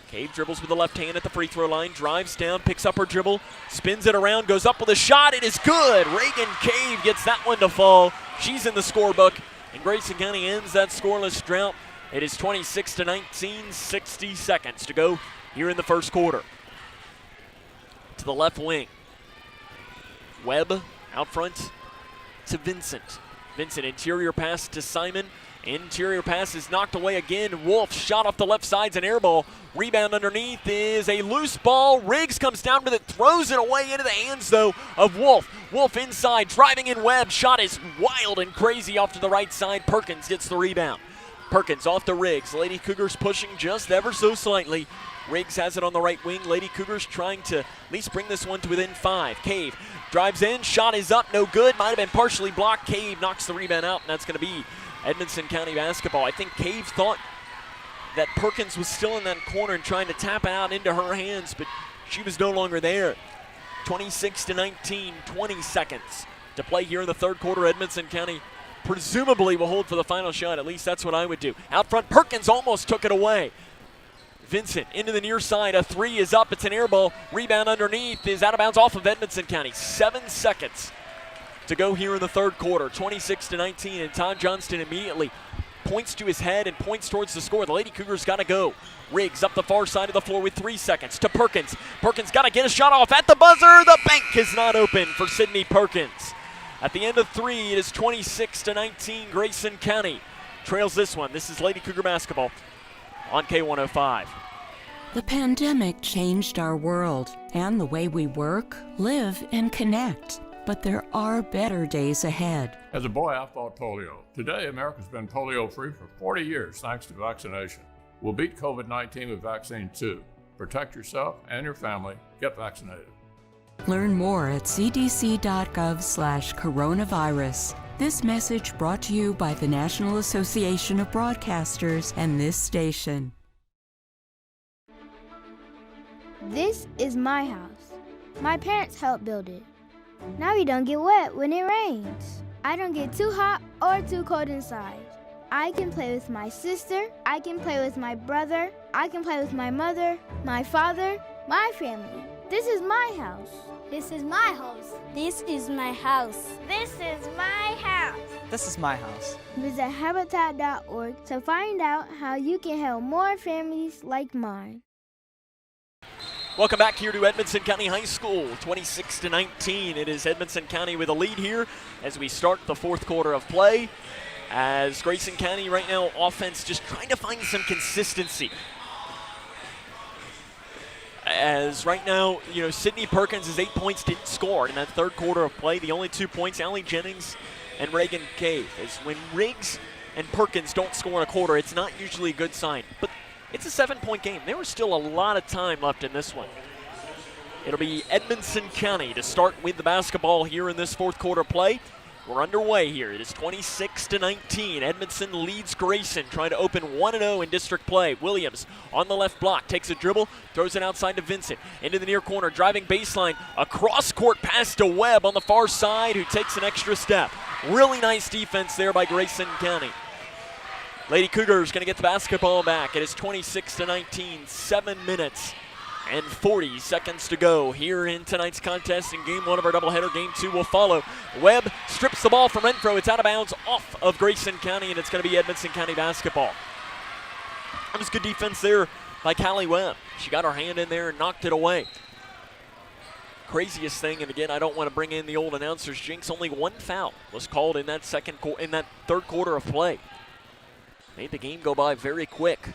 Cave dribbles with the left hand at the free throw line, drives down, picks up her dribble, spins it around, goes up with a shot. It is good. Reagan Cave gets that one to fall. She's in the scorebook, and Grayson County ends that scoreless drought. It is 26-19, 60 seconds to go here in the first quarter. To the left wing. Webb out front to Vincent. Vincent, interior pass to Simon. Interior pass is knocked away again. Wolf shot off the left side's an air ball. Rebound underneath is a loose ball. Riggs comes down with it, throws it away into the hands, though, of Wolf. Wolf inside, driving in Webb. Shot is wild and crazy off to the right side. Perkins gets the rebound. Perkins off to Riggs. Lady Cougars pushing just ever so slightly. Riggs has it on the right wing. Lady Cougars trying to at least bring this one to within 5. Cave drives in. Shot is up, no good. Might have been partially blocked. Cave knocks the rebound out, and that's going to be Edmonson County basketball. I think Cave thought that Perkins was still in that corner and trying to tap it out into her hands, but she was no longer there. 26-19, 20 seconds to play here in the third quarter. Edmonson County presumably will hold for the final shot. At least that's what I would do. Out front, Perkins almost took it away. Vincent into the near side. A 3 is up. It's an air ball. Rebound underneath is out of bounds off of Edmonson County. 7 seconds to go here in the third quarter. 26-19, and Todd Johnston immediately points to his head and points towards the score. The Lady Cougars got to go. Riggs up the far side of the floor with 3 seconds to Perkins. Perkins got to get a shot off at the buzzer. The bank is not open for Sydney Perkins. At the end of 3, it is 26-19. Grayson County trails this one. This is Lady Cougar basketball on K105. The pandemic changed our world and the way we work, live, and connect. But there are better days ahead. As a boy, I fought polio. Today, America's been polio-free for 40 years thanks to vaccination. We'll beat COVID-19 with vaccine too. Protect yourself and your family. Get vaccinated. Learn more at cdc.gov/coronavirus. This message brought to you by the National Association of Broadcasters and this station. This is my house. My parents helped build it. Now we don't get wet when it rains. I don't get too hot or too cold inside. I can play with my sister, I can play with my brother, I can play with my mother, my father, my family. This is my house. This is my house. This is my house. This is my house. This is my house. Visit Habitat.org to find out how you can help more families like mine. Welcome back here to Edmonson County High School, 26-19. It is Edmonson County with a lead here as we start the fourth quarter of play. As Grayson County right now, offense just trying to find some consistency. As right now, Sydney Perkins is 8 points, didn't score in that third quarter of play. The only 2 points, Allie Jennings and Reagan Cave. As when Riggs and Perkins don't score in a quarter, it's not usually a good sign. But it's a 7-point game. There was still a lot of time left in this one. It'll be Edmonson County to start with the basketball here in this fourth quarter play. We're underway here. It is 26-19. Edmonson leads Grayson, trying to open 1-0 in district play. Williams on the left block, takes a dribble, throws it outside to Vincent. Into the near corner, driving baseline. A cross-court pass to Webb on the far side, who takes an extra step. Really nice defense there by Grayson County. Lady Cougars going to get the basketball back. It is 26-19, 7 minutes and 40 seconds to go here in tonight's contest. In game one of our doubleheader, game two will follow. Webb strips the ball from Renfro. It's out of bounds off of Grayson County, and it's going to be Edmonson County basketball. That was good defense there by Callie Webb. She got her hand in there and knocked it away. Craziest thing, and again, I don't want to bring in the old announcers jinx, only one foul was called in that third quarter of play. Made the game go by very quick.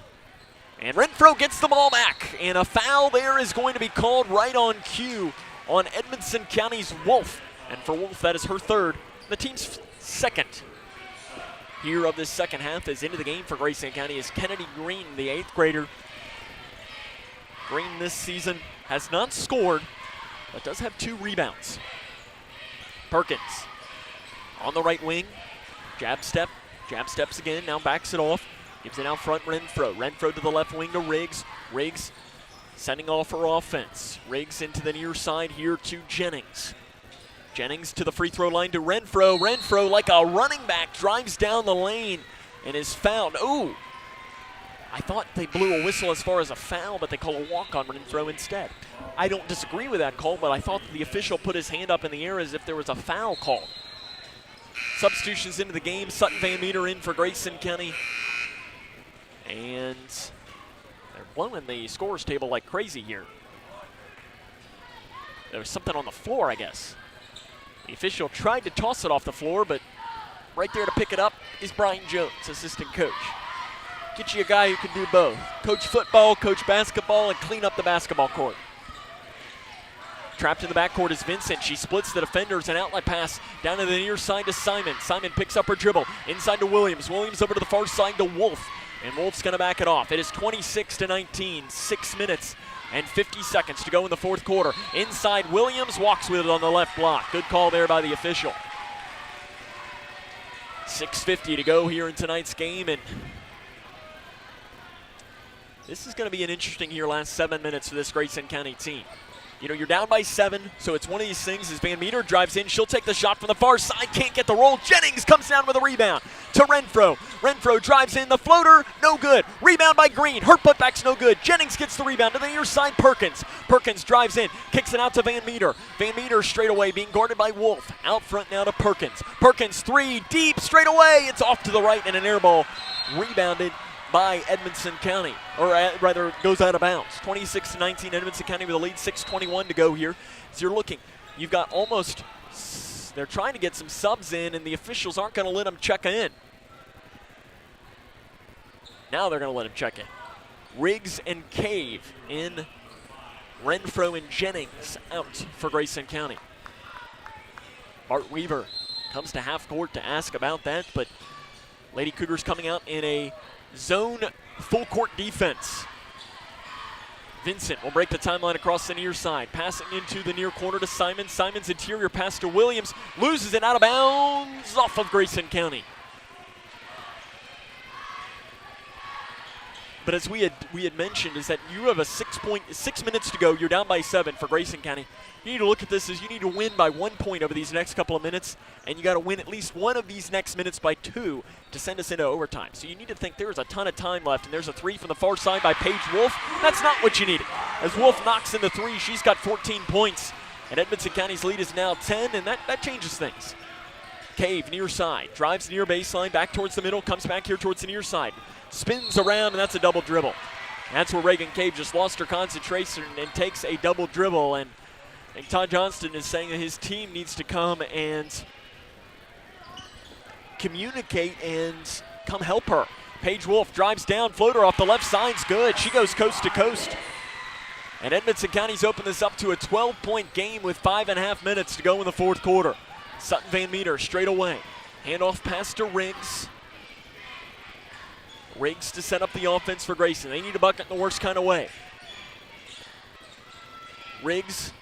And Renfro gets the ball back, and a foul there is going to be called right on cue on Edmonson County's Wolf. And for Wolf, that is her third, the team's second. Here of this second half is into the game for Grayson County is Kennedy Green, the 8th grader. Green this season has not scored, but does have 2 rebounds. Perkins on the right wing, jab steps again, now backs it off. Gives it out front, Renfro. Renfro to the left wing to Riggs. Riggs sending off her offense. Riggs into the near side here to Jennings. Jennings to the free throw line to Renfro. Renfro, like a running back, drives down the lane and is fouled. Ooh, I thought they blew a whistle as far as a foul, but they call a walk on Renfro instead. I don't disagree with that call, but I thought the official put his hand up in the air as if there was a foul call. Substitutions into the game. Sutton Van Meter in for Grayson County. And they're blowing the scores table like crazy here. There was something on the floor, I guess. The official tried to toss it off the floor, but right there to pick it up is Brian Jones, assistant coach. Get you a guy who can do both. Coach football, coach basketball, and clean up the basketball court. Trapped in the backcourt is Vincent. She splits the defenders. An outlet pass down to the near side to Simon. Simon picks up her dribble. Inside to Williams. Williams over to the far side to Wolf. And Wolf's going to back it off. It is 26-19, 6 minutes and 50 seconds to go in the fourth quarter. Inside, Williams walks with it on the left block. Good call there by the official. 6:50 to go here in tonight's game, and this is going to be an interesting here last 7 minutes for this Grayson County team. You know, you're down by 7, so it's one of these things as Van Meter drives in. She'll take the shot from the far side, can't get the roll. Jennings comes down with a rebound to Renfro. Renfro drives in, the floater, no good. Rebound by Green, her putback's no good. Jennings gets the rebound to the near side, Perkins. Perkins drives in, kicks it out to Van Meter. Van Meter straight away being guarded by Wolf. Out front now to Perkins. Perkins 3, deep, straight away. It's off to the right and an air ball. Rebounded by Edmonson County, or rather goes out of bounds. 26-19, Edmonson County with a lead, 6:21 to go here. As you're looking, you've got almost, they're trying to get some subs in, and the officials aren't going to let them check in. Now they're going to let them check in. Riggs and Cave in, Renfro and Jennings out for Grayson County. Bart Weaver comes to half court to ask about that, but Lady Cougars coming out in a zone full court defense. Vincent will break the timeline across the near side, passing into the near corner to Simon. Simon's interior pass to Williams, loses it out of bounds off of Grayson County. But as we had mentioned, is that you have a 6 minutes to go. You're down by 7 for Grayson County. You need to look at this as you need to win by 1 point over these next couple of minutes, and you got to win at least one of these next minutes by 2 to send us into overtime. So you need to think there's a ton of time left, and there's a 3 from the far side by Paige Wolf. That's not what you needed. As Wolf knocks in the 3, she's got 14 points, and Edmonson County's lead is now 10, and that changes things. Cave near side, drives near baseline, back towards the middle, comes back here towards the near side. Spins around, and that's a double dribble. That's where Reagan Cave just lost her concentration and takes a double dribble. And Todd Johnston is saying that his team needs to come and communicate and come help her. Paige Wolf drives down, floater off the left side's good. She goes coast to coast. And Edmonson County's opened this up to a 12-point game with 5.5 minutes to go in the fourth quarter. Sutton Van Meter straight away. Handoff pass to Riggs. Riggs to set up the offense for Grayson. They need a bucket in the worst kind of way. Riggs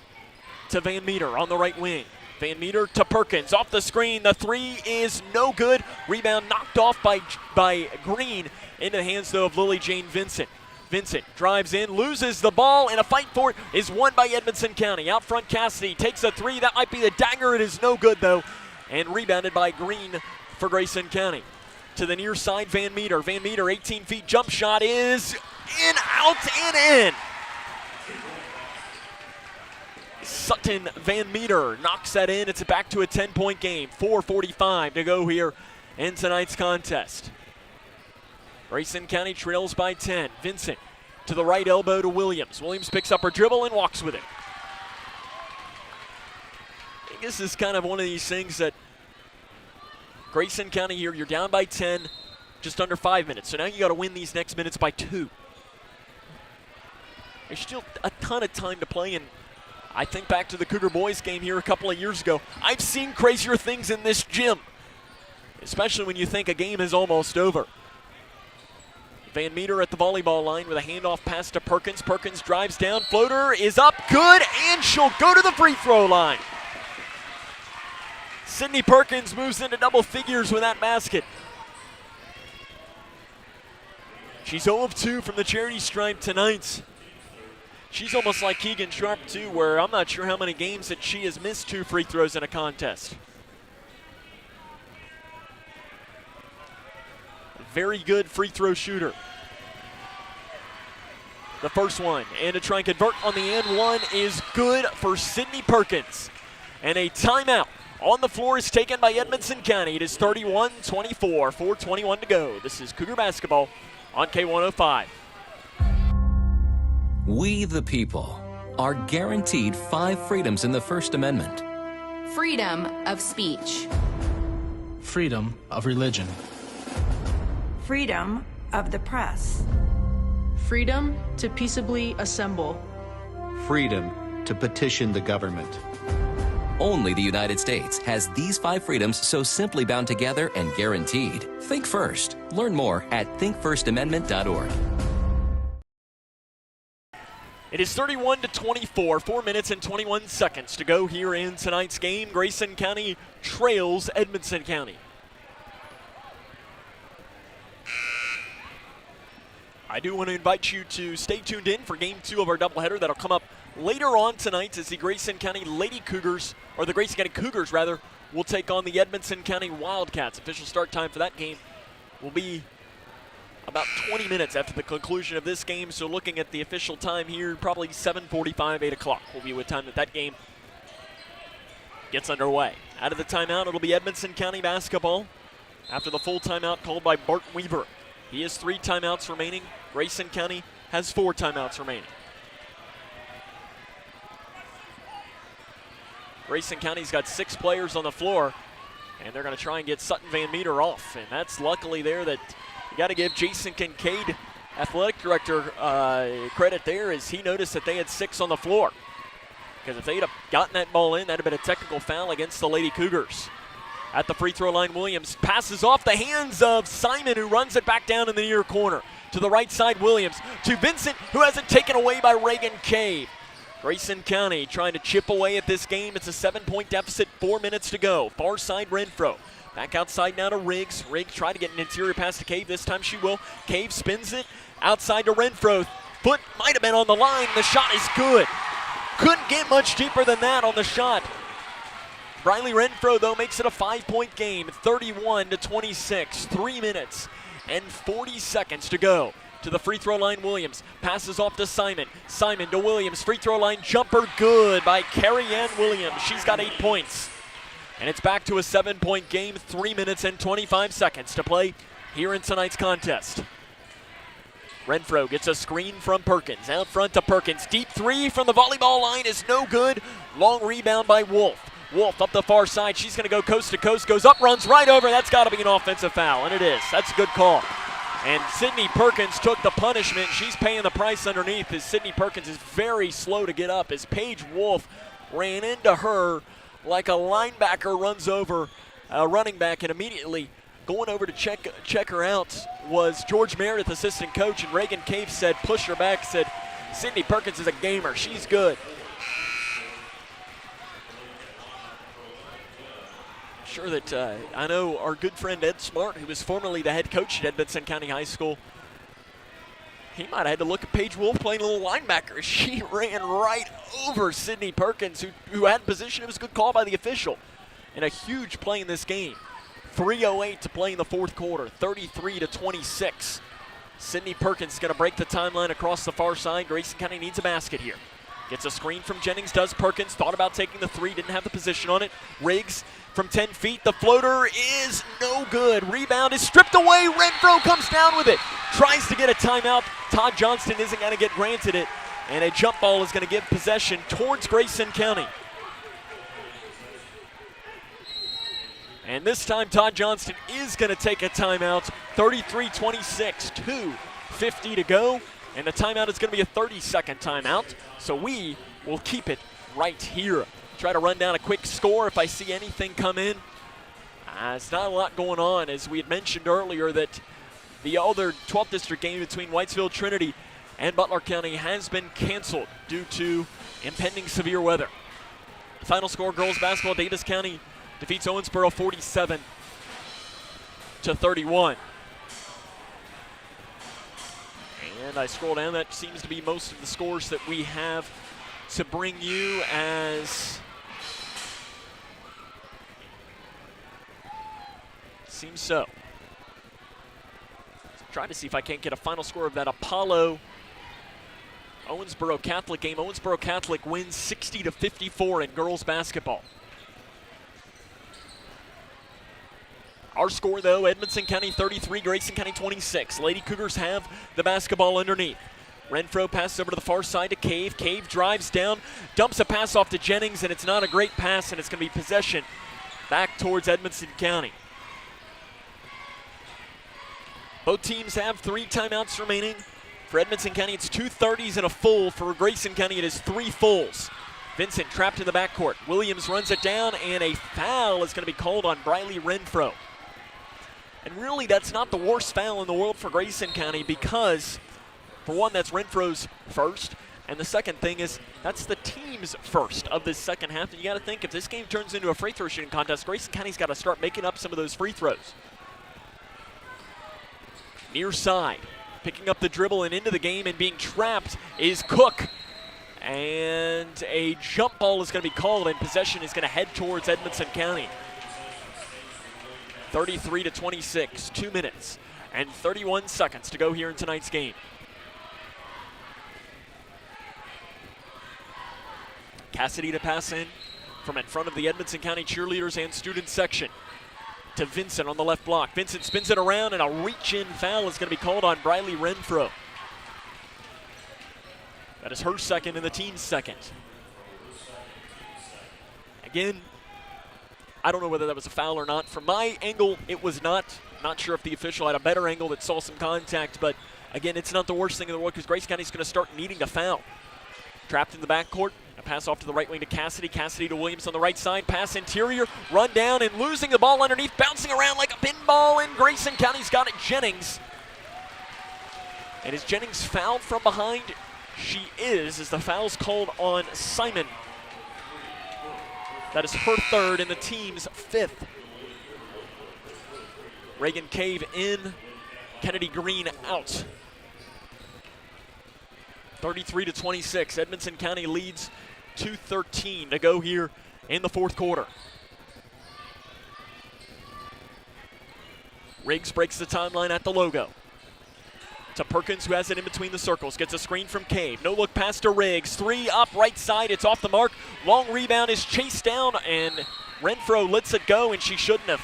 to Van Meter on the right wing. Van Meter to Perkins. Off the screen. The 3 is no good. Rebound knocked off by Green into the hands, though, of Lily Jane Vincent. Vincent drives in, loses the ball, and a fight for it is won by Edmonson County. Out front, Cassidy takes a 3. That might be the dagger. It is no good, though, and rebounded by Green for Grayson County. To the near side, Van Meter. Van Meter, 18 feet, jump shot is in, out, and in. Sutton Van Meter knocks that in. It's back to a 10-point game. 4:45 to go here in tonight's contest. Grayson County trails by 10. Vincent to the right elbow to Williams. Williams picks up her dribble and walks with it. I think this is kind of one of these things that Grayson County here, you're down by 10, just under 5 minutes. So now you got to win these next minutes by 2. There's still a ton of time to play, and I think back to the Cougar boys game here a couple of years ago. I've seen crazier things in this gym, especially when you think a game is almost over. Van Meter at the volleyball line with a handoff pass to Perkins. Perkins drives down, floater is up, good, and she'll go to the free throw line. Sydney Perkins moves into double figures with that basket. She's 0 of 2 from the charity stripe tonight. She's almost like Keegan Sharp too, where I'm not sure how many games that she has missed 2 free throws in a contest. Very good free throw shooter. The first one, and to try and convert on the and one is good for Sydney Perkins. And a timeout on the floor is taken by Edmonson County. It is 31-24, 4:21 to go. This is Cougar basketball on K105. We, the people, are guaranteed 5 freedoms in the First Amendment. Freedom of speech. Freedom of religion. Freedom of the press. Freedom to peaceably assemble. Freedom to petition the government. Only the United States has these 5 freedoms so simply bound together and guaranteed. Think first. Learn more at thinkfirstamendment.org. It is 31-24, 4 minutes and 21 seconds to go here in tonight's game. Grayson County trails Edmonson County. I do want to invite you to stay tuned in for Game 2 of our doubleheader that'll come up later on tonight as the Grayson County Lady Cougars, or the Grayson County Cougars rather, will take on the Edmonson County Wildcats. Official start time for that game will be about 20 minutes after the conclusion of this game, so looking at the official time here, probably 7:45, 8 o'clock will be what time that game gets underway. Out of the timeout, it'll be Edmonson County basketball after the full timeout called by Bart Weaver. He has 3 timeouts remaining. Grayson County has 4 timeouts remaining. Grayson County's got 6 players on the floor, and they're going to try and get Sutton Van Meter off. And that's luckily there that you got to give Jason Kincaid, athletic director, credit there, as he noticed that they had 6 on the floor. Because if they'd have gotten that ball in, that'd have been a technical foul against the Lady Cougars. At the free throw line, Williams passes off the hands of Simon, who runs it back down in the near corner. To the right side, Williams. To Vincent, who has it taken away by Reagan Cave. Grayson County trying to chip away at this game. It's a 7-point deficit, 4 minutes to go. Far side, Renfro. Back outside now to Riggs. Riggs tried to get an interior pass to Cave. This time she will. Cave spins it outside to Renfro. Foot might have been on the line. The shot is good. Couldn't get much deeper than that on the shot. Riley Renfro, though, makes it a 5-point game, 31-26, 3 minutes and 40 seconds to go. To the free throw line, Williams passes off to Simon. Simon to Williams, free throw line jumper good by Carrie Ann Williams. She's got 8 points. And it's back to a 7-point game, 3 minutes and 25 seconds to play here in tonight's contest. Renfro gets a screen from Perkins. Out front to Perkins. Deep 3 from the volleyball line is no good. Long rebound by Wolf. Wolf up the far side. She's going to go coast to coast. Goes up, runs right over. That's got to be an offensive foul, and it is. That's a good call. And Sydney Perkins took the punishment. She's paying the price underneath as Sydney Perkins is very slow to get up as Paige Wolf ran into her like a linebacker runs over a running back, and immediately going over to check her out was George Meredith, assistant coach, and Reagan Cave said, push her back, said, Sydney Perkins is a gamer. She's good. Sure that I know our good friend Ed Smart, who was formerly the head coach at Edmonson County High School, he might have had to look at Paige Wolf playing a little linebacker. She ran right over Sydney Perkins, who had position. It was a good call by the official. And a huge play in this game. 3:08 to play in the fourth quarter, 33-26. Sydney Perkins is going to break the timeline across the far side. Grayson County needs a basket here. Gets a screen from Jennings, does Perkins. Thought about taking the three, didn't have the position on it. Riggs from 10 feet. The floater is no good. Rebound is stripped away. Renfro comes down with it. Tries to get a timeout. Todd Johnston isn't going to get granted it. And a jump ball is going to give possession towards Grayson County. And this time Todd Johnston is going to take a timeout. 33-26, 2:50 to go. And the timeout is going to be a 30-second timeout. So we will keep it right here. Try to run down a quick score if I see anything come in. It's not a lot going on. As we had mentioned earlier, that the other 12th district game between Whitesville Trinity and Butler County has been canceled due to impending severe weather. Final score, girls basketball, Davis County defeats Owensboro 47-31. And I scroll down, that seems to be most of the scores that we have to bring you as seems so. Trying to see if I can't get a final score of that Apollo Owensboro Catholic game. Owensboro Catholic wins 60-54 in girls basketball. Our score, though, Edmonson County 33, Grayson County 26. Lady Cougars have the basketball underneath. Renfro passes over to the far side to Cave. Cave drives down, dumps a pass off to Jennings, and it's not a great pass, and it's going to be possession back towards Edmonson County. Both teams have 3 timeouts remaining. For Edmonson County, it's 2 30s and a full. For Grayson County, it is 3 fulls. Vincent trapped in the backcourt. Williams runs it down, and a foul is going to be called on Briley Renfro. And really, that's not the worst foul in the world for Grayson County because, for one, that's Renfro's first. And the second thing is, that's the team's first of this second half. And you got to think, if this game turns into a free throw shooting contest, Grayson County's got to start making up some of those free throws. Near side, picking up the dribble and into the game and being trapped is Cook. And a jump ball is going to be called, and possession is going to head towards Edmonson County. 33-26, 2 minutes and 31 seconds to go here in tonight's game. Cassidy to pass in from in front of the Edmonson County cheerleaders and student section to Vincent on the left block. Vincent spins it around, and a reach-in foul is going to be called on Briley Renfro. That is her second and the team's second. Again, I don't know whether that was a foul or not. From my angle, it was not. Not sure if the official had a better angle that saw some contact, but again, it's not the worst thing in the world because Grayson County's going to start needing to foul. Trapped in the backcourt, a pass off to the right wing to Cassidy. Cassidy to Williams on the right side, pass interior, run down and losing the ball underneath, bouncing around like a pinball, and Grayson County's got it, Jennings. And is Jennings fouled from behind? She is, as the foul's called on Simon. That is her third and the team's 5th. Reagan Cave in, Kennedy Green out. 33-26, Edmonson County leads 2:13 to go here in the fourth quarter. Riggs breaks the timeline at the logo. To Perkins, who has it in between the circles. Gets a screen from Cave. No look pass to Riggs. 3 up right side. It's off the mark. Long rebound is chased down, and Renfro lets it go, and she shouldn't have.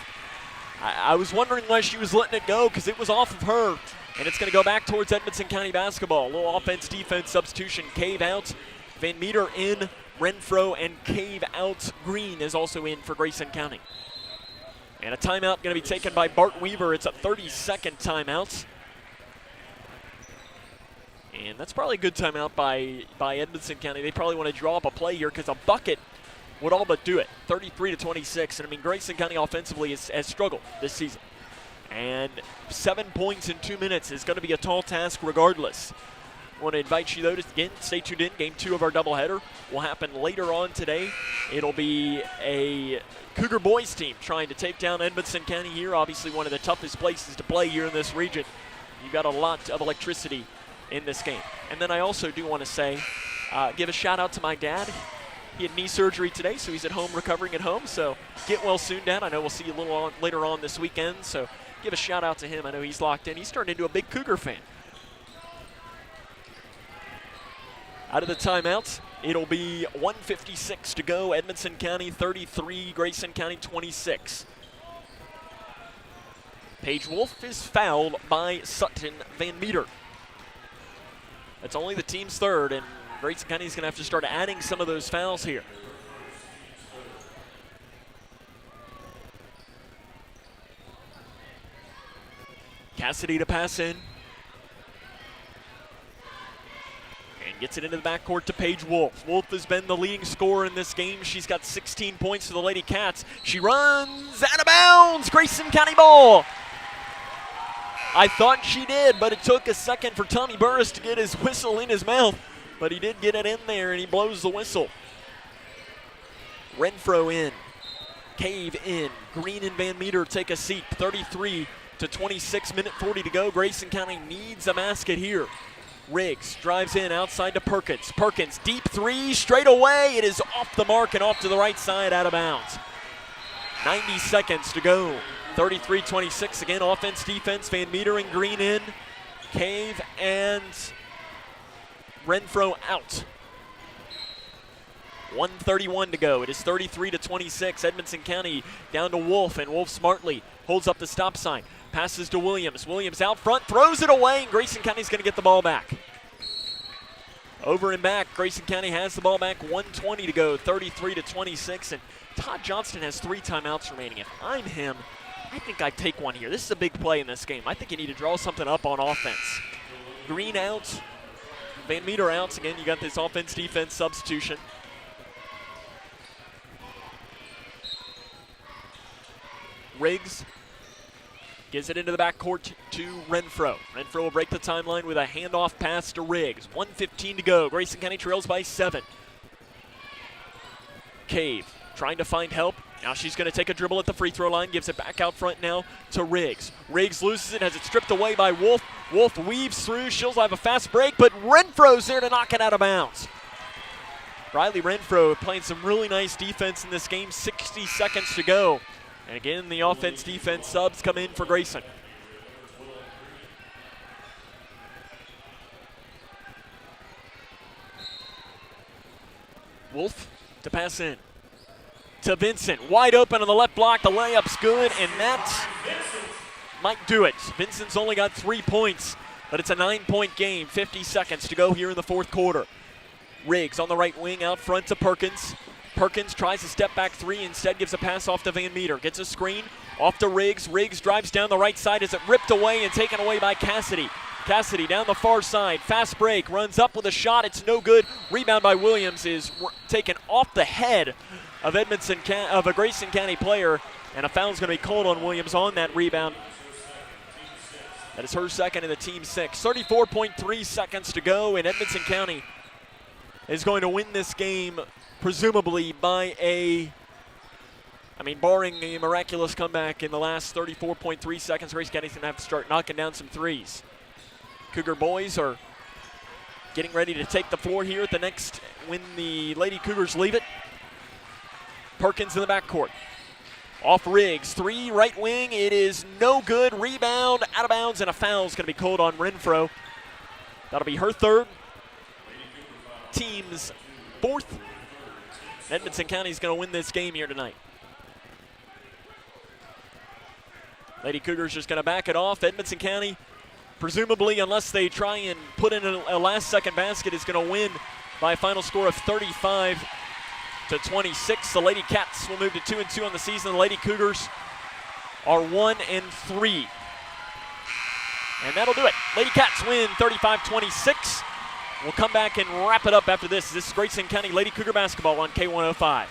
I was wondering why she was letting it go because it was off of her, and it's going to go back towards Edmonson County basketball. A little offense-defense substitution. Cave out. Van Meter in. Renfro and Cave out. Green is also in for Grayson County. And a timeout going to be taken by Bart Weaver. It's a 30-second timeout. And that's probably a good timeout by Edmonson County. They probably want to draw up a play here because a bucket would all but do it. 33-26. And I mean, Grayson County offensively has struggled this season. And 7 points in 2 minutes is going to be a tall task regardless. I want to invite you, though, to again, stay tuned in. Game 2 of our doubleheader will happen later on today. It'll be a Cougar boys team trying to take down Edmonson County here. Obviously one of the toughest places to play here in this region. You've got a lot of electricity in this game. And then I also do want to say, give a shout out to my dad. He had knee surgery today, so he's at home recovering at home. So get well soon, Dad. I know we'll see you a little later on this weekend. So give a shout out to him. I know he's locked in. He's turned into a big Cougar fan. Out of the timeouts, It'll be 1:56 to go. Edmonson County 33, Grayson County 26. Paige Wolf is fouled by Sutton Van Meter. That's only the team's third, and Grayson County is going to have to start adding some of those fouls here. Cassidy to pass in. And gets it into the backcourt to Paige Wolf. Wolf has been the leading scorer in this game. She's got 16 points for the Lady Cats. She runs out of bounds. Grayson County ball. I thought she did, but it took a second for Tommy Burris to get his whistle in his mouth. But he did get it in there, and he blows the whistle. Renfro in. Cave in. Green and Van Meter take a seat. 33 to 26, minute 40 to go. Grayson County needs a basket here. Riggs drives in outside to Perkins. Perkins, deep three, straight away. It is off the mark and off to the right side, out of bounds. 90 seconds to go. 33-26, again, offense, defense. Van Meter and Green in. Cave and Renfro out. 1:31 to go. It is 33 to 26. Edmonson County down to Wolf, and Wolf smartly holds up the stop sign. Passes to Williams. Williams out front, throws it away, and Grayson County's going to get the ball back. Over and back, Grayson County has the ball back. 1:20 to go, 33 to 26, and Todd Johnston has 3 timeouts remaining. If I'm him, I think I'd take one here. This is a big play in this game. I think you need to draw something up on offense. Green out, Van Meter out. Again, you got this offense-defense substitution. Riggs gives it into the backcourt to Renfro. Renfro will break the timeline with a handoff pass to Riggs. 1:15 to go. Grayson County trails by 7. Cave trying to find help. Now she's going to take a dribble at the free throw line. Gives it back out front now to Riggs. Riggs loses it, has it stripped away by Wolf. Wolf weaves through. She'll have a fast break, but Renfro's there to knock it out of bounds. Riley Renfro playing some really nice defense in this game. 60 seconds to go. And again, the offense-defense subs come in for Grayson. Wolf to pass in to Vincent. Wide open on the left block. The layup's good, and that might do it. Vincent's only got 3 points, but it's a 9-point game. 50 seconds to go here in the fourth quarter. Riggs on the right wing out front to Perkins. Perkins tries a step-back 3, instead gives a pass off to Van Meter. Gets a screen, off to Riggs. Riggs drives down the right side. Is it ripped away and taken away by Cassidy. Cassidy down the far side. Fast break, runs up with a shot. It's no good. Rebound by Williams is taken off the head of a Grayson County player, and a foul's going to be called on Williams on that rebound. That is her second and the team's 6. 34.3 seconds to go, and Edmonson County is going to win this game presumably by barring a miraculous comeback in the last 34.3 seconds, Grayson County's going to have to start knocking down some threes. Cougar boys are getting ready to take the floor here at the next when the Lady Cougars leave it. Perkins in the backcourt. Off Riggs, 3 right wing, it is no good. Rebound, out of bounds, and a foul is going to be called on Renfro. That'll be her 3rd. Team's 4th. Edmonson County is going to win this game here tonight. Lady Cougars just going to back it off. Edmonson County, presumably, unless they try and put in a last-second basket, is going to win by a final score of 35 to 26. The Lady Cats will move to 2-2 on the season. The Lady Cougars are 1-3. And that'll do it. Lady Cats win 35-26. We'll come back and wrap it up after this. This is Grayson County Lady Cougar basketball on K105.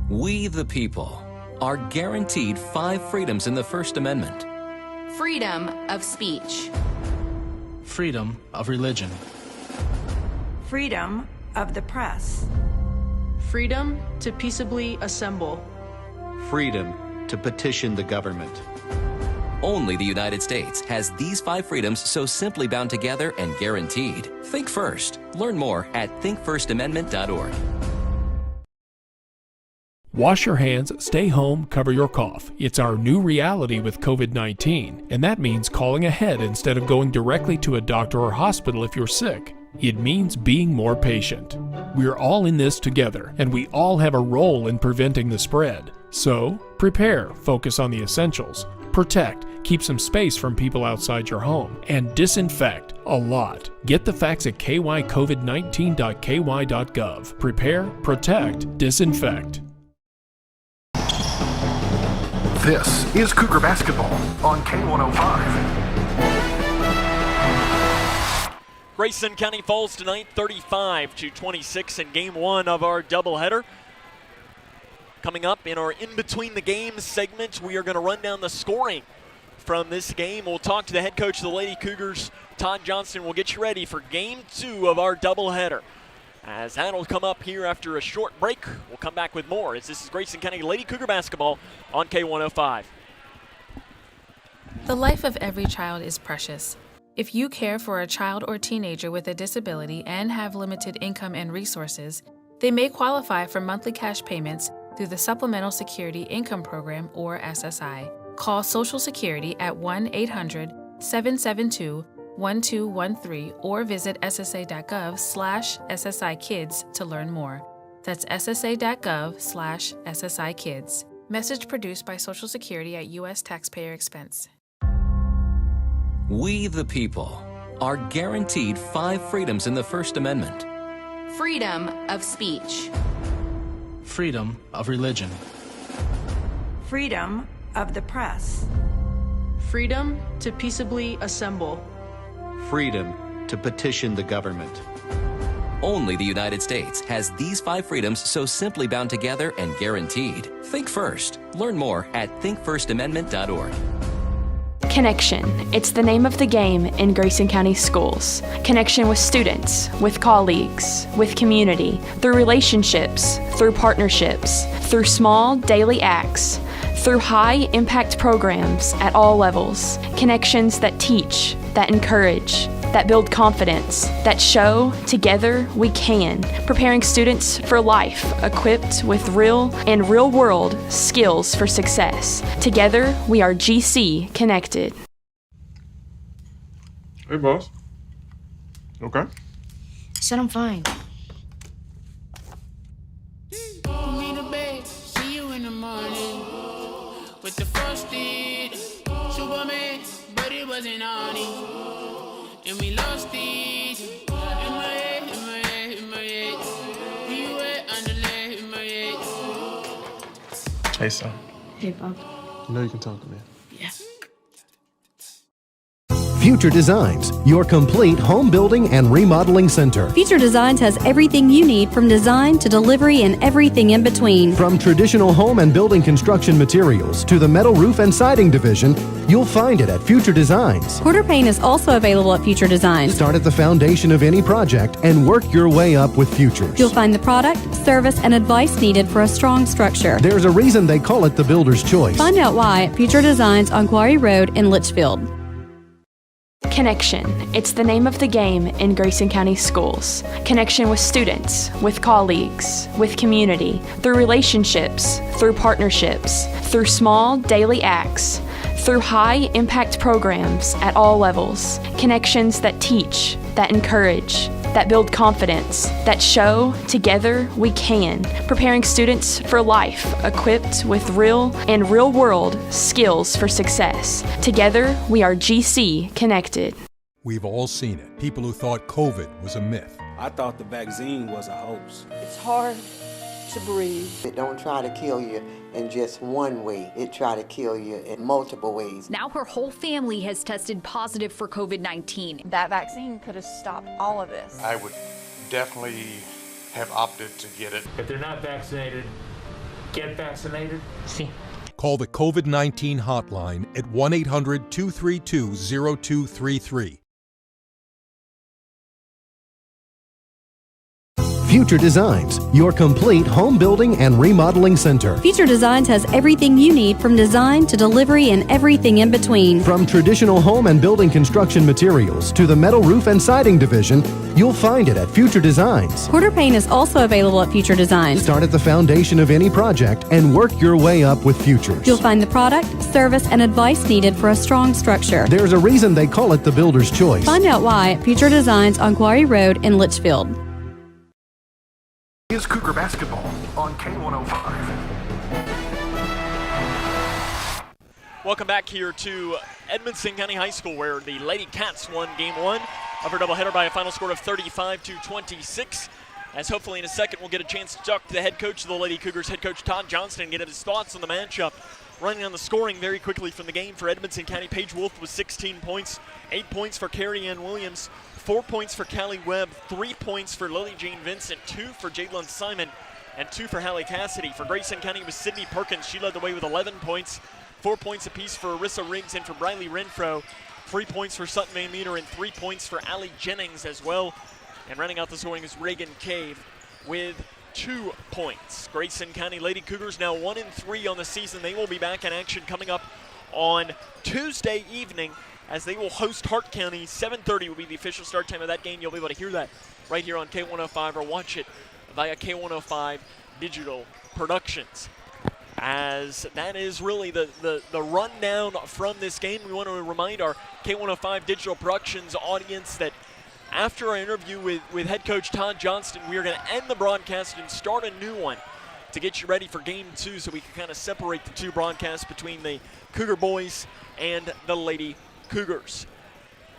We, the people, are guaranteed 5 freedoms in the First Amendment. Freedom of speech. Freedom of religion. Freedom of the press. Freedom to peaceably assemble. Freedom to petition the government. Only the United States has these 5 freedoms so simply bound together and guaranteed. Think first. Learn more at thinkfirstamendment.org. Wash your hands, stay home, cover your cough. It's our new reality with COVID-19, and that means calling ahead instead of going directly to a doctor or hospital if you're sick. It means being more patient. We're all in this together, and we all have a role in preventing the spread. So, prepare, focus on the essentials, protect, keep some space from people outside your home, and disinfect a lot. Get the facts at kycovid19.ky.gov. Prepare, protect, disinfect. This is Cougar Basketball on K105. Grayson County falls tonight 35-26 in game one of our doubleheader. Coming up in our In Between the Games segment, we are going to run down the scoring from this game. We'll talk to the head coach of the Lady Cougars, Todd Johnson. We'll get you ready for game two of our doubleheader. As that will come up here after a short break, we'll come back with more as this is Grayson County Lady Cougar Basketball on K105. The life of every child is precious. If you care for a child or teenager with a disability and have limited income and resources, they may qualify for monthly cash payments through the Supplemental Security Income Program, or SSI. Call Social Security at 1-800-772-1213 or visit ssa.gov/SSI-Kids to learn more. That's ssa.gov/SSI-Kids. Message produced by Social Security at U.S. taxpayer expense. We, the people, are guaranteed 5 freedoms in the First Amendment. Freedom of speech. Freedom of religion. Freedom of the press. Freedom to peaceably assemble. Freedom to petition the government. Only the United States has these 5 freedoms so simply bound together and guaranteed. Think first. Learn more at thinkfirstamendment.org. Connection. It's the name of the game in Grayson County schools. Connection with students, with colleagues, with community, through relationships, through partnerships, through small daily acts, through high-impact programs at all levels. Connections that teach, that encourage, that build confidence, that show together we can, preparing students for life, equipped with real and real-world skills for success. Together, we are GC Connected. Hey, boss. Okay. Said I'm fine. See you in the morning with the frosted Superman, but it wasn't on it. And we lost it. In my head, in my head, in my head. We were underlay in my head. Hey, son. Hey, Bob. You know you can talk to me. Yes. Future Designs, your complete home building and remodeling center. Future Designs has everything you need from design to delivery and everything in between. From traditional home and building construction materials to the metal roof and siding division, you'll find it at Future Designs. Quarter paint is also available at Future Designs. Start at the foundation of any project and work your way up with Futures. You'll find the product, service, and advice needed for a strong structure. There's a reason they call it the builder's choice. Find out why at Future Designs on Quarry Road in Litchfield. Connection. It's the name of the game in Grayson County schools. Connection with students, with colleagues, with community, through relationships, through partnerships, through small daily acts, through high-impact programs at all levels. Connections that teach, that encourage, that build confidence, that show together we can, preparing students for life, equipped with real and real-world skills for success. Together, we are GC Connected. We've all seen it. People who thought COVID was a myth. I thought the vaccine was a hoax. It's hard to breathe. It don't try to kill you in just one way. It try to kill you in multiple ways. Now her whole family has tested positive for COVID-19. That vaccine could have stopped all of this. I would definitely have opted to get it. If they're not vaccinated, get vaccinated. See. Call the COVID-19 hotline at 1-800-232-0233. Future Designs, your complete home building and remodeling center. Future Designs has everything you need from design to delivery and everything in between. From traditional home and building construction materials to the metal roof and siding division, you'll find it at Future Designs. Quarter paint is also available at Future Designs. Start at the foundation of any project and work your way up with Futures. You'll find the product, service, and advice needed for a strong structure. There's a reason they call it the builder's choice. Find out why at Future Designs on Quarry Road in Litchfield. Is Cougar basketball on K105. Welcome back here to Edmonson County High School, where the Lady Cats won Game 1 of her doubleheader by a final score of 35-26. As hopefully in a second we'll get a chance to talk to the head coach of the Lady Cougars, head coach Todd Johnston, and get his thoughts on the matchup. Running on the scoring very quickly from the game for Edmonson County, Paige Wolf with 16 points, 8 points for Carrie Ann Williams, 4 points for Callie Webb, 3 points for Lily Jane Vincent, 2 for Jalen Simon, and 2 for Hallie Cassidy. For Grayson County was Sydney Perkins. She led the way with 11 points, 4 points apiece for Arissa Riggs and for Briley Renfro, 3 points for Sutton Van Meter, and 3 points for Allie Jennings as well. And running out the scoring is Reagan Cave with 2 points. Grayson County Lady Cougars now 1-3 on the season. They will be back in action coming up on Tuesday evening as they will host Hart County. 7:30 will be the official start time of that game. You'll be able to hear that right here on K105 or watch it via K105 Digital Productions. As that is really the rundown from this game. We want to remind our K105 Digital Productions audience that after our interview with head coach Todd Johnston, we are going to end the broadcast and start a new one to get you ready for Game 2 so we can kind of separate the two broadcasts between the Cougar boys and the Lady Cougars.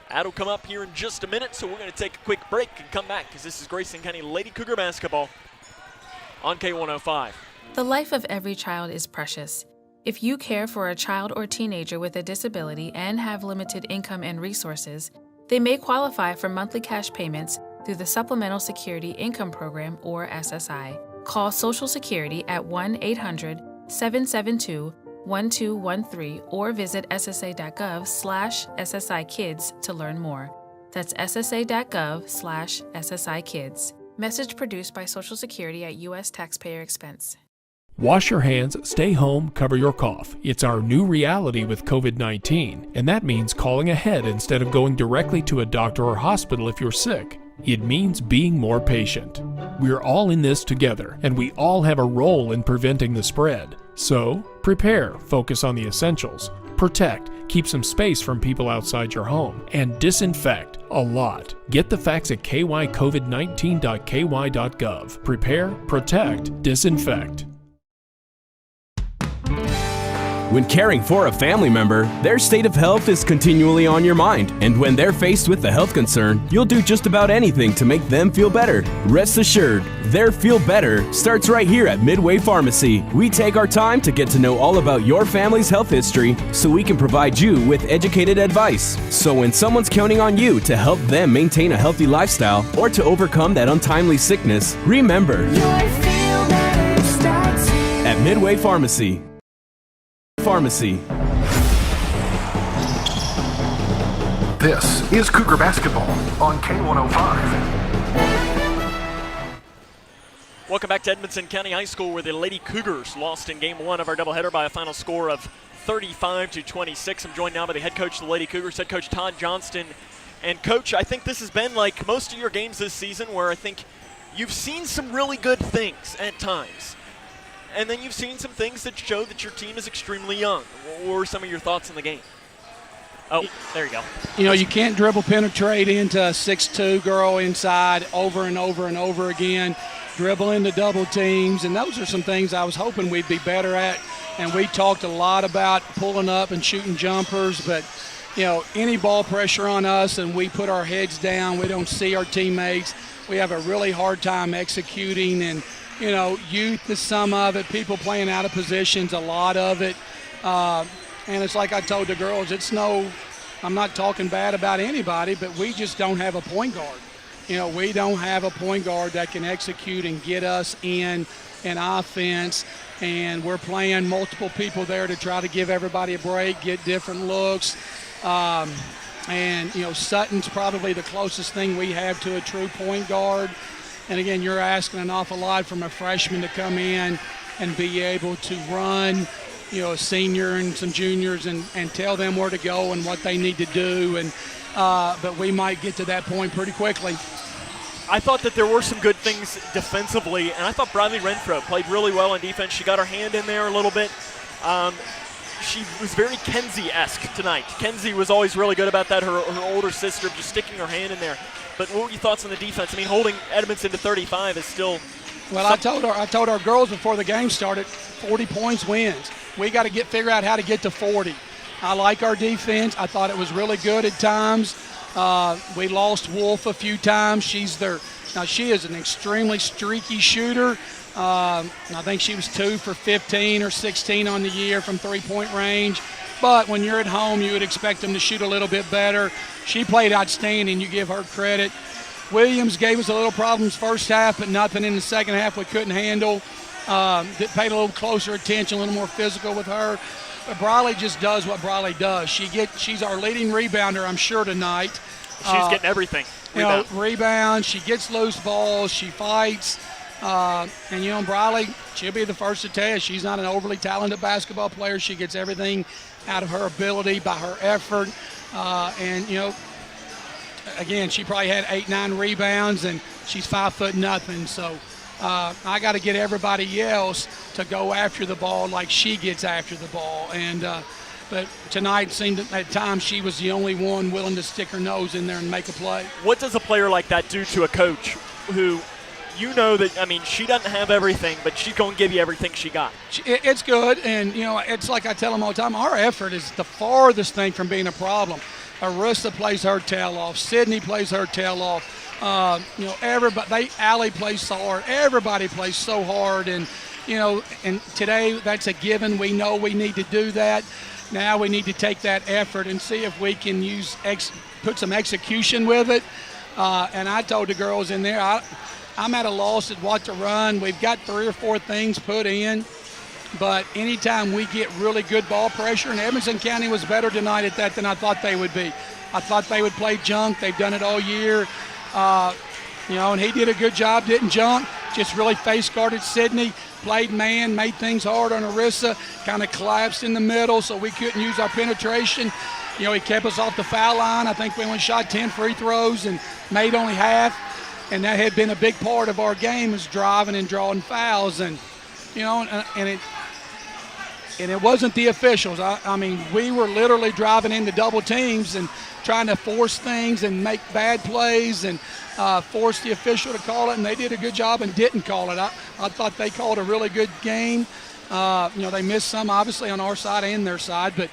That'll come up here in just a minute, so we're going to take a quick break and come back because this is Grayson County Lady Cougar basketball on K105. The life of every child is precious. If you care for a child or teenager with a disability and have limited income and resources, they may qualify for monthly cash payments through the Supplemental Security Income Program, or SSI. Call Social Security at 1-800-772-1213 or visit ssa.gov/SSI-Kids to learn more. That's ssa.gov/SSI-Kids. Message produced by Social Security at U.S. taxpayer expense. Wash your hands, stay home, cover your cough. It's our new reality with COVID-19, and that means calling ahead instead of going directly to a doctor or hospital if you're sick. It means being more patient. We're all in this together, and we all have a role in preventing the spread. So, prepare, focus on the essentials, protect, keep some space from people outside your home, and disinfect a lot. Get the facts at kycovid19.ky.gov. Prepare, protect, disinfect. When caring for a family member, their state of health is continually on your mind. And when they're faced with a health concern, you'll do just about anything to make them feel better. Rest assured, their feel better starts right here at Midway Pharmacy. We take our time to get to know all about your family's health history so we can provide you with educated advice. So when someone's counting on you to help them maintain a healthy lifestyle or to overcome that untimely sickness, remember, at Midway Pharmacy. This is Cougar basketball on K105. Welcome back to Edmonson County High School, where the Lady Cougars lost in Game 1 of our doubleheader by a final score of 35-26. I'm joined now by the head coach of the Lady Cougars, head coach Todd Johnston. And Coach, I think this has been like most of your games this season where I think you've seen some really good things at times. And then you've seen some things that show that your team is extremely young. What were some of your thoughts in the game? Oh, there you go. You know, you can't dribble penetrate into a 6'2" girl inside over and over and over again, dribble into double teams, and those are some things I was hoping we'd be better at. And we talked a lot about pulling up and shooting jumpers, but, you know, any ball pressure on us and we put our heads down, we don't see our teammates, we have a really hard time executing. And you know, youth is some of it, people playing out of positions, a lot of it. And it's like I told the girls, I'm not talking bad about anybody, but we just don't have a point guard. You know, we don't have a point guard that can execute and get us in offense. And we're playing multiple people there to try to give everybody a break, get different looks. And, you know, Sutton's probably the closest thing we have to a true point guard. And again, you're asking an awful lot from a freshman to come in and be able to run, a senior and some juniors and tell them where to go and what they need to do. And but we might get to that point pretty quickly. I thought that there were some good things defensively, and I thought Briley Renfro played really well on defense. She got her hand in there a little bit. She was very Kenzie-esque tonight. Kenzie was always really good about that, her older sister, just sticking her hand in there. But what were your thoughts on the defense? I mean, holding Edmonson to 35 is still... Well, I told our girls before the game started, 40 points wins. We got to figure out how to get to 40. I like our defense. I thought it was really good at times. We lost Wolf a few times. Now she is an extremely streaky shooter. I think she was 2 for 15 or 16 on the year from three-point range. But when you're at home, you would expect them to shoot a little bit better. She played outstanding. You give her credit. Williams gave us a little problems first half, but nothing in the second half we couldn't handle. Paid a little closer attention, a little more physical with her. But Briley just does what Briley does. She's our leading rebounder, I'm sure, tonight. She's getting everything. Rebound. She gets loose balls. She fights. And Briley, she'll be the first to tell you she's not an overly talented basketball player. She gets everything out of her ability by her effort. Again, she probably had 8-9 rebounds, and she's 5'0". So I got to get everybody else to go after the ball like she gets after the ball. And but tonight it seemed at times she was the only one willing to stick her nose in there and make a play. What does a player like that do to a coach who, she doesn't have everything, but she's going to give you everything she got? It's good, and, it's like I tell them all the time, our effort is the farthest thing from being a problem. Arissa plays her tail off. Sydney plays her tail off. Allie plays so hard. Everybody plays so hard, and today that's a given. We know we need to do that. Now we need to take that effort and see if we can put some execution with it. And I told the girls in there, I'm at a loss at what to run. We've got 3 or 4 things put in. But anytime we get really good ball pressure, and Edmonson County was better tonight at that than I thought they would be. I thought they would play junk. They've done it all year. And he did a good job, didn't junk, just really face-guarded Sydney, played man, made things hard on Arissa, kind of collapsed in the middle so we couldn't use our penetration. He kept us off the foul line. I think we only shot 10 free throws and made only half. And that had been a big part of our game, is driving and drawing fouls. And it wasn't the officials. We were literally driving into double teams and trying to force things and make bad plays and force the official to call it, and they did a good job and didn't call it. I thought they called a really good game. They missed some, obviously, on our side and their side, but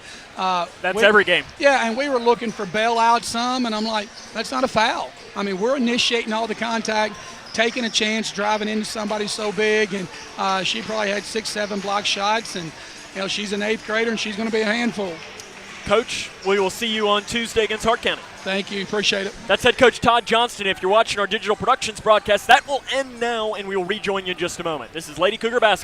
that's every game. Yeah, and we were looking for bailout some, and I'm like, that's not a foul. We're initiating all the contact, taking a chance, driving into somebody so big, and she probably had 6-7 block shots, and she's an 8th grader, and she's going to be a handful. Coach, we will see you on Tuesday against Hart County. Thank you. Appreciate it. That's head coach Todd Johnston. If you're watching our digital productions broadcast, that will end now, and we will rejoin you in just a moment. This is Lady Cougar Basketball.